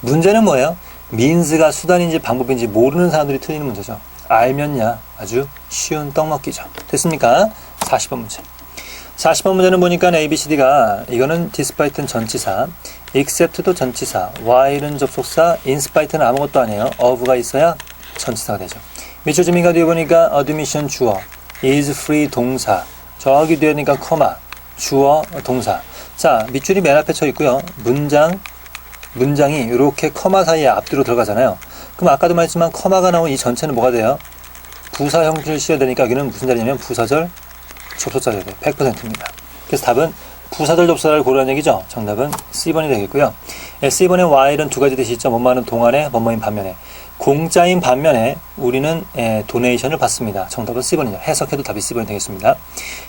문제는 뭐예요? means가 수단인지 방법인지 모르는 사람들이 틀리는 문제죠. 알면야 아주 쉬운 떡먹기죠. 됐습니까? 40번 문제. 40번 문제는 보니까 ABCD가 이거는 despite는 전치사, except도 전치사, while은 접속사, inspite는 아무것도 아니에요. of가 있어야 전치사가 되죠. 밑줄 주민가 뒤에 보니까 admission 주어, is free 동사, 저기 뒤에니까 커마, 주어 동사. 자, 밑줄이 맨 앞에 쳐 있고요. 문장 문장이 이렇게 커마 사이에 앞뒤로 들어가잖아요. 그럼 아까도 말했지만 커마가 나온 이 전체는 뭐가 돼요? 부사 형태를 씌워야 되니까 여기는 무슨 자리냐면 부사절 접속사절이 돼요. 100%입니다. 그래서 답은 부사절 접속사를 고르라는 얘기죠. 정답은 C번이 되겠고요. C번의 while은 두 가지 뜻이 있죠. 뭐뭐하는 동안에, 뭐뭐인 반면에. 공짜인 반면에 우리는 도네이션을 받습니다. 정답은 C번이죠. 해석해도 답이 C번이 되겠습니다.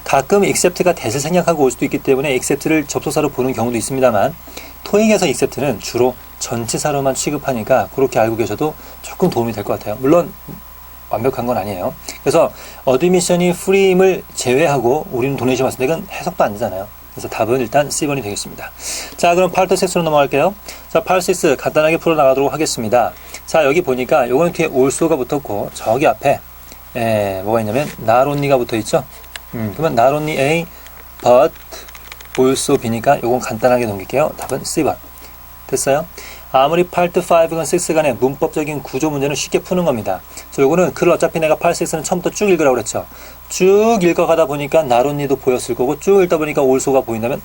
가끔 accept가 that을 생략하고 올 수도 있기 때문에 accept를 접속사로 보는 경우도 있습니다만 토익에서 accept는 주로 전치사로만 취급하니까 그렇게 알고 계셔도 조금 도움이 될 것 같아요. 물론 완벽한 건 아니에요. 그래서 어드미션이 프리임을 제외하고 우리는 도네이션 받습니다. 이건 해석도 안 되잖아요. 그래서 답은 일단 C번이 되겠습니다. 자, 그럼 파트 6로 넘어갈게요. 자, 파트 6 간단하게 풀어나가도록 하겠습니다. 자, 여기 보니까 요거는 뒤에 also가 붙었고 저기 앞에 뭐가 있냐면 not only가 붙어있죠. 그러면 not only A but also B니까 요건 간단하게 넘길게요. 답은 C번. 됐어요? 아무리 파트 5건 6 간의 문법적인 구조 문제는 쉽게 푸는 겁니다. 그래서 요거는 글을 어차피 내가 파트 6는 처음부터 쭉 읽으라고 그랬죠. 쭉 읽어가다 보니까 not only도 보였을 거고 쭉 읽다 보니까 also가 보인다면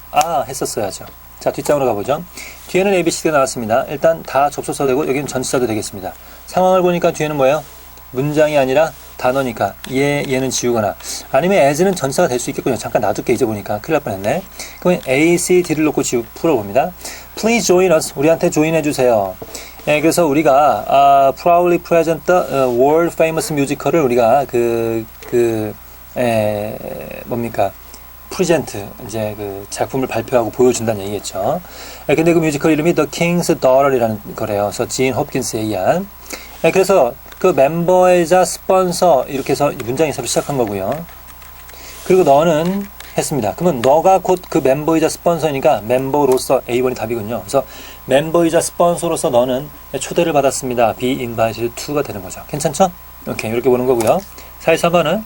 했었어야죠. 자, 뒷장으로 가보죠. 뒤에는 ABC가 나왔습니다. 일단 다 접속사 되고 여기는 전치사도 되겠습니다. 상황을 보니까 뒤에는 뭐예요? 문장이 아니라 단어니까 얘는 지우거나 아니면 as는 전치사가 될 수 있겠군요. 잠깐 놔둘게 잊어보니까 큰일 날 뻔했네. 그러면 A, C, D를 놓고 풀어봅니다. Please join us. 우리한테 조인해 주세요. 그래서 우리가 proudly present the world famous musical을 우리가 뭡니까? 프리젠트 이제 그 작품을 발표하고 보여준다는 얘기겠죠. 근데 그 뮤지컬 이름이 The King's Daughter이라는 거래요. 그래서 진 홉킨스에 의한. 그래서 그 멤버이자 스폰서 이렇게 해서 문장이 새로 시작한 거고요. 그리고 너는 했습니다. 그러면 너가 곧 그 멤버이자 스폰서니까 멤버로서 A번이 답이군요. 그래서 멤버이자 스폰서로서 너는 초대를 받았습니다. Be invited to가 되는 거죠. 괜찮죠? 오케이, 이렇게 보는 거고요. 43번은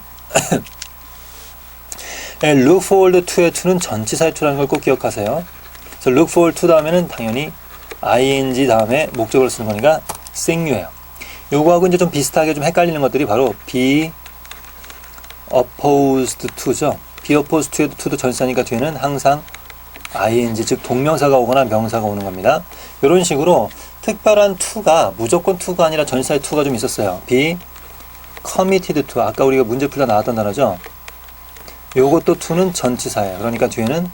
look forward to의 to는 전치사의 to라는 걸 꼭 기억하세요. 그래서 look forward to 다음에는 당연히 ing 다음에 목적어를 쓰는 거니까 sing you예요. 요거하고 이제 좀 비슷하게 좀 헷갈리는 것들이 바로 be opposed to죠. be opposed to도 전치사니까 뒤에는 항상 ing, 즉 동명사가 오거나 명사가 오는 겁니다. 이런 식으로 특별한 to가 무조건 to가 아니라 전치사의 to가 좀 있었어요. be committed to, 아까 우리가 문제 풀다 나왔던 단어죠. 요것도 to는 전치사예요. 그러니까 뒤에는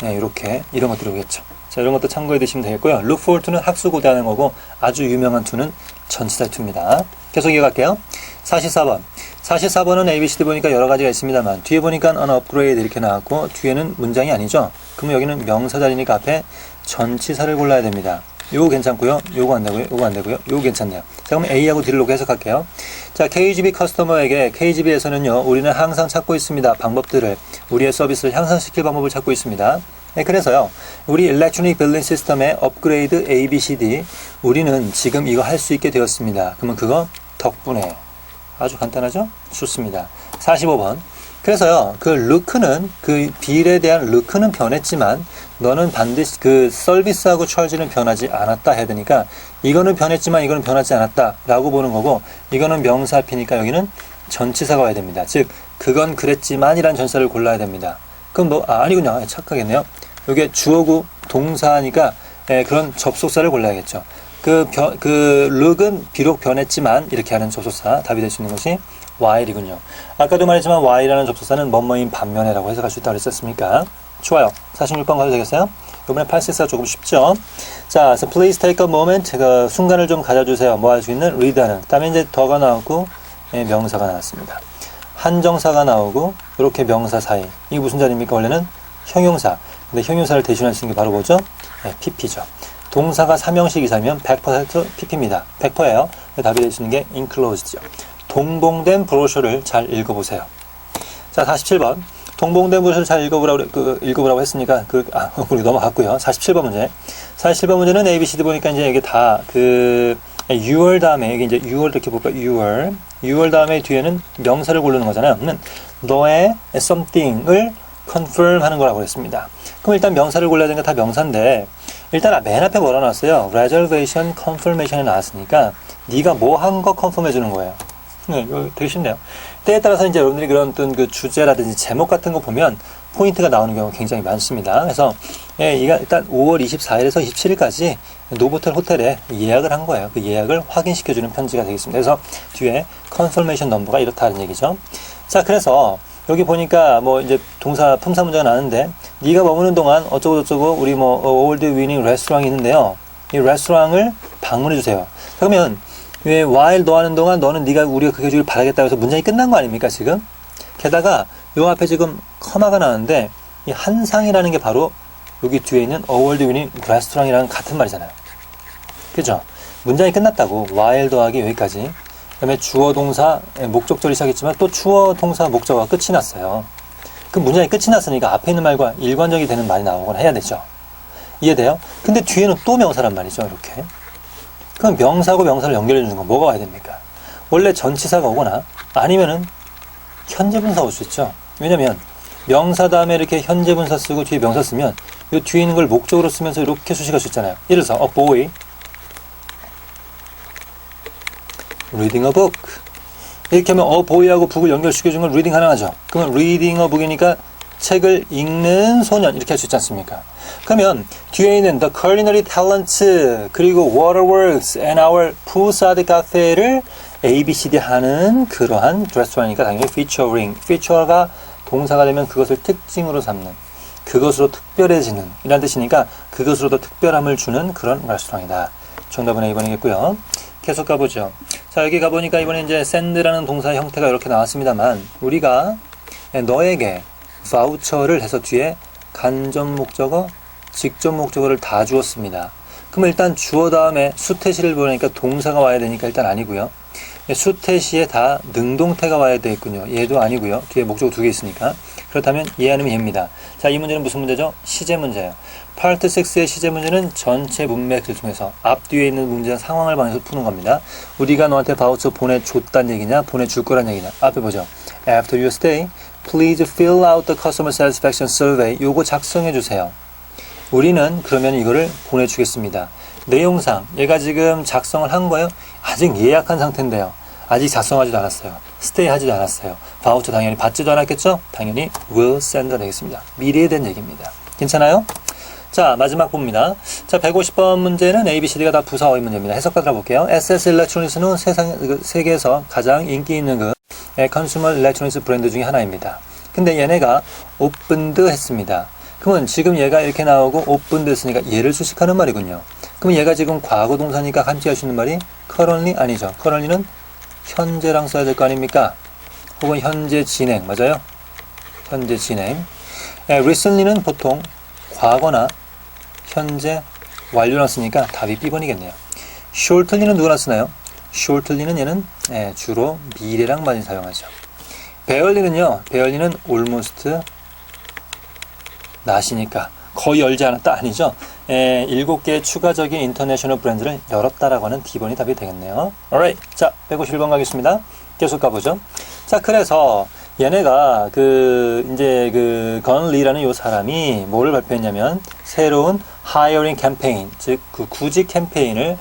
이렇게 이런 것들이 오겠죠. 자, 이런 것도 참고해 두시면 되겠고요. look forward to는 학수고대하는 거고 아주 유명한 to는 전치사의 to입니다. 계속 이어갈게요. 44번. 44번은 ABCD 보니까 여러 가지가 있습니다만 뒤에 보니까 an upgrade 이렇게 나왔고 뒤에는 문장이 아니죠. 그러면 여기는 명사 자리니까 앞에 전치사를 골라야 됩니다. 요거 괜찮고요. 요거 안 되고요. 요거 안 되고요. 요거 괜찮네요. 자, 그럼 A하고 D를 놓고 해석할게요. 자, KGB 커스터머에게 KGB에서는요. 우리는 항상 찾고 있습니다. 방법들을 우리의 서비스를 향상시킬 방법을 찾고 있습니다. 그래서요. 우리 일렉트로닉 빌딩 시스템의 업그레이드 ABCD 우리는 지금 이거 할 수 있게 되었습니다. 그러면 그거 덕분에 아주 간단하죠? 좋습니다. 45번. 그래서요. 그 루크는 그 빌에 대한 루크는 변했지만 너는 반드시 그 서비스하고 찰지는 변하지 않았다 해야 되니까 이거는 변했지만 이거는 변하지 않았다 라고 보는 거고 이거는 명사 앞이니까 여기는 전치사가 와야 됩니다. 즉 그건 그랬지만이란 전치사를 골라야 됩니다. 그럼 아니군요. 착각했네요. 이게 주어고 동사니까 그런 접속사를 골라야겠죠. 그 룩은 비록 변했지만 이렇게 하는 접속사 답이 될 수 있는 것이 while이군요. 아까도 말했지만 while이라는 접속사는 뭐뭐인 반면에라고 해석할 수 있다고 그랬었습니까? 좋아요. 46번 가도 되겠어요? 이번에 84가 조금 쉽죠? 자, so please take a moment. 그 순간을 좀 가져주세요. 뭐 할 수 있는? read하는. 그 다음에 이제 더가 나오고 명사가 나왔습니다. 한정사가 나오고 이렇게 명사 사이. 이게 무슨 자리입니까? 원래는 형용사. 근데 형용사를 대신할 수 있는 게 바로 뭐죠? PP죠. 동사가 3형식 이상이면 100% PP입니다. 100%예요. 답이 될 수 있는 게 enclosed죠. 동봉된 브로셔를 잘 읽어보세요. 자, 47번. 동봉된 브로셔를 잘 읽어보라고 했으니까, 우리 넘어갔고요. 47번 문제. 47번 문제는 ABCD 보니까 이제 이게 다 6월 다음에, 이게 이제 6월 이렇게 볼까요? 6월 다음에 뒤에는 명사를 고르는 거잖아요. 그러면 너의 something을 confirm 하는 거라고 했습니다. 그럼 일단 명사를 골라야 되는 게 다 명사인데, 일단 맨 앞에 뭐라 나왔어요? reservation confirmation이 나왔으니까, 네가 뭐 한 거 컨펌 해주는 거예요. 이거 되게 쉽네요. 때에 따라서 이제 여러분들이 그런 어떤 그 주제라든지 제목 같은 거 보면 포인트가 나오는 경우가 굉장히 많습니다. 그래서 이가 일단 5월 24일에서 27일까지 노보텔 호텔에 예약을 한 거예요. 그 예약을 확인시켜주는 편지가 되겠습니다. 그래서 뒤에 컨설메이션 넘버가 이렇다는 얘기죠. 자, 그래서 여기 보니까 뭐 이제 동사 품사 문제가 나는데 네가 머무는 동안 어쩌고저쩌고 우리 뭐 올드 위닝 레스토랑이 있는데요. 이 레스토랑을 방문해 주세요. 그러면 왜 while 너 하는 동안 너는 네가 우리가 그게 주길 바라겠다고 해서 문장이 끝난 거 아닙니까 지금? 게다가 요 앞에 지금 커마가 나왔는데 이 한상이라는 게 바로 여기 뒤에 있는 어월드 위닝 레스토랑이랑 같은 말이잖아요. 그죠? 문장이 끝났다고. while 더하기 여기까지. 그 다음에 주어 동사 목적절이 시작했지만 또 주어 동사 목적어가 끝이 났어요. 그 문장이 끝이 났으니까 앞에 있는 말과 일관적이 되는 말이 나오거나 해야 되죠. 이해돼요? 근데 뒤에는 또 명사란 말이죠. 이렇게. 그럼 명사하고 명사를 연결해 주는 건 뭐가 와야 됩니까? 원래 전치사가 오거나 아니면은 현재 분사 올 수 있죠. 왜냐면 명사 다음에 이렇게 현재 분사 쓰고 뒤에 명사 쓰면 이 뒤에 있는 걸 목적으로 쓰면서 이렇게 수식할 수 있잖아요. 예를 들어서 a boy reading a book 이렇게 하면 a boy하고 book을 연결시켜준 걸 reading 하나 하죠. 그러면 reading a book이니까 책을 읽는 소년 이렇게 할 수 있지 않습니까? 그러면 뒤에 있는 the culinary talents 그리고 waterworks and our poolside cafe를 ABCD 하는 그러한 레스토랑이니까 당연히 feature가 동사가 되면 그것을 특징으로 삼는 그것으로 특별해지는 이란 뜻이니까 그것으로 더 특별함을 주는 그런 레스토랑이다. 정답은 A번이겠고요. 계속 가보죠. 자, 여기 가보니까 이번에 이제 send라는 동사의 형태가 이렇게 나왔습니다만 우리가 너에게 바우처를 해서 뒤에 간접 목적어, 직접 목적어를 다 주었습니다. 그러면 일단 주어 다음에 수태시를 보니까 동사가 와야 되니까 일단 아니고요. 수태시에 다 능동태가 와야 되겠군요. 얘도 아니고요. 뒤에 목적어 두 개 있으니까. 그렇다면 얘 아니면 얘입니다. 자, 이 문제는 무슨 문제죠? 시제 문제예요. 파트 6의 시제 문제는 전체 문맥을 통해서 앞뒤에 있는 문제나 상황을 방해해서 푸는 겁니다. 우리가 너한테 바우처 보내줬단 얘기냐, 보내줄 거란 얘기냐. 앞에 보죠. After your stay, please fill out the customer satisfaction survey. 요거 작성해 주세요. 우리는 그러면 이거를 보내주겠습니다. 내용상 얘가 지금 작성을 한 거예요. 아직 예약한 상태인데요. 아직 작성하지도 않았어요. 스테이 하지도 않았어요. 바우처 당연히 받지도 않았겠죠? 당연히 will send가 되겠습니다. 미래에 대한 얘기입니다. 괜찮아요? 자, 마지막 봅니다. 자, 150번 문제는 A, B, C, D가 다 부사 어휘 문제입니다. 해석과 들어볼게요. SS 일렉트로닉스는 세계에서 가장 인기 있는 그 컨슈머 일렉트로닉스 브랜드 중에 하나입니다. 근데 얘네가 오픈드 했습니다. 그러면 지금 얘가 이렇게 나오고 오픈드 했으니까 얘를 수식하는 말이군요. 그럼 얘가 지금 과거 동사니까 함께 할 수 있는 말이 currently 아니죠. currently는 현재랑 써야 될 거 아닙니까? 혹은 현재 진행, 맞아요? 현재 진행. recently는 보통 과거나 현재 완료랑 쓰니까 답이 B번이겠네요. shortly는 누구랑 쓰나요? shortly는 얘는 주로 미래랑 많이 사용하죠. barely는요, barely는 almost not이니까 거의 열지 않았다 아니죠. 7개의 추가적인 인터내셔널 브랜드를 열었다라고 하는 D번이 답이 되겠네요. alright. 자, 151번 가겠습니다. 계속 가보죠. 자, 그래서 얘네가 건리라는 요 사람이 뭐를 발표했냐면 새로운 hiring 캠페인, 즉 그 구직 캠페인을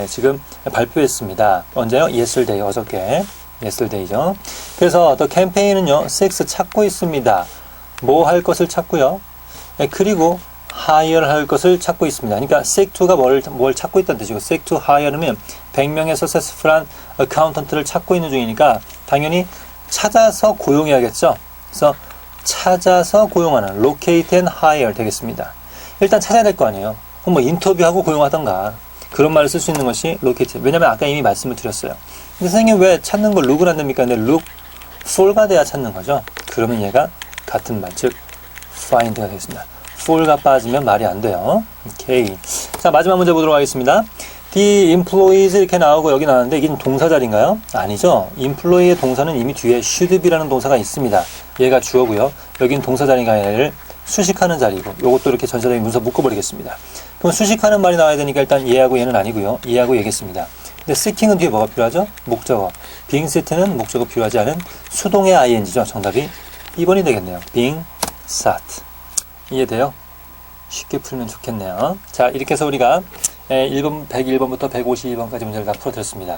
지금 발표했습니다. 언제요? yesterday, 어저께. yesterday죠. 그래서 더 캠페인은요, 6 찾고 있습니다. 뭐 할 것을 찾고요. 그리고 hire 할 것을 찾고 있습니다. 그러니까 seek to가 뭘 찾고 있다는 뜻이고 seek to hire면 100명의 successful한 accountant를 찾고 있는 중이니까 당연히 찾아서 고용해야겠죠. 그래서 찾아서 고용하는 locate and hire 되겠습니다. 일단 찾아야 될 거 아니에요. 그럼 뭐 인터뷰하고 고용하던가 그런 말을 쓸 수 있는 것이 locate. 왜냐면 아까 이미 말씀을 드렸어요. 근데 선생님 왜 찾는 걸 look은 안 됩니까? 근데 look for가 돼야 찾는 거죠. 그러면 얘가 같은 말, 즉 find가 되겠습니다. for가 빠지면 말이 안 돼요. 오케이. 자, 마지막 문제 보도록 하겠습니다. The employees 이렇게 나오고 여기 나왔는데 이게 동사 자리인가요? 아니죠. employee의 동사는 이미 뒤에 should be라는 동사가 있습니다. 얘가 주어고요. 여긴 동사 자리가 얘를 수식하는 자리고 요것도 이렇게 전체적인 문서 묶어버리겠습니다. 그럼 수식하는 말이 나와야 되니까 일단 얘하고 얘는 아니고요. 얘하고 얘겠습니다. 근데 seeking은 뒤에 뭐가 필요하죠? 목적어. being set는 목적어 필요하지 않은 수동의 ing죠. 정답이 2번이 되겠네요. being sat. 이해돼요? 쉽게 풀면 좋겠네요. 자, 이렇게 해서 우리가 101번부터 152번까지 문제를 다 풀어드렸습니다.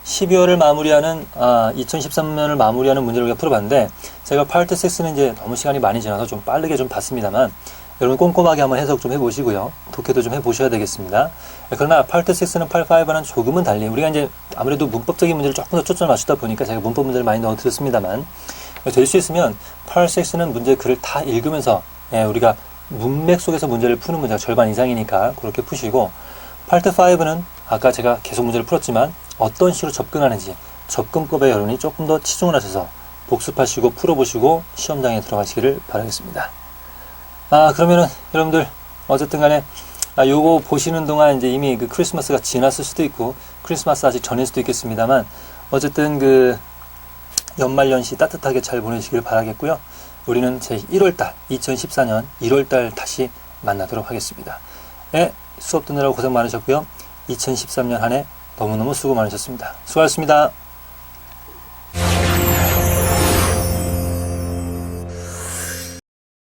12월을 마무리하는, 2013년을 마무리하는 문제를 우리가 풀어봤는데, 제가 파트 6는 이제 너무 시간이 많이 지나서 좀 빠르게 좀 봤습니다만, 여러분 꼼꼼하게 한번 해석 좀 해보시고요. 독해도 좀 해보셔야 되겠습니다. 그러나 파트 6는 파트 5는 조금은 달리, 우리가 이제 아무래도 문법적인 문제를 조금 더 초점을 맞추다 보니까 제가 문법 문제를 많이 넣어드렸습니다만, 될 수 있으면 파트 6는 문제 글을 다 읽으면서 우리가 문맥 속에서 문제를 푸는 문제가 절반 이상이니까 그렇게 푸시고, 파트 5는 아까 제가 계속 문제를 풀었지만 어떤 식으로 접근하는지 접근법에 여러분이 조금 더 치중을 하셔서 복습하시고 풀어보시고 시험장에 들어가시기를 바라겠습니다. 그러면은 여러분들 어쨌든 간에 요거 보시는 동안 이제 이미 그 크리스마스가 지났을 수도 있고 크리스마스 아직 전일 수도 있겠습니다만, 어쨌든 그 연말연시 따뜻하게 잘 보내시길 바라겠고요. 우리는 제 1월달 2014년 1월달 다시 만나도록 하겠습니다. 수업 듣느라고 고생 많으셨고요. 2013년 한 해 너무너무 수고 많으셨습니다. 수고하셨습니다.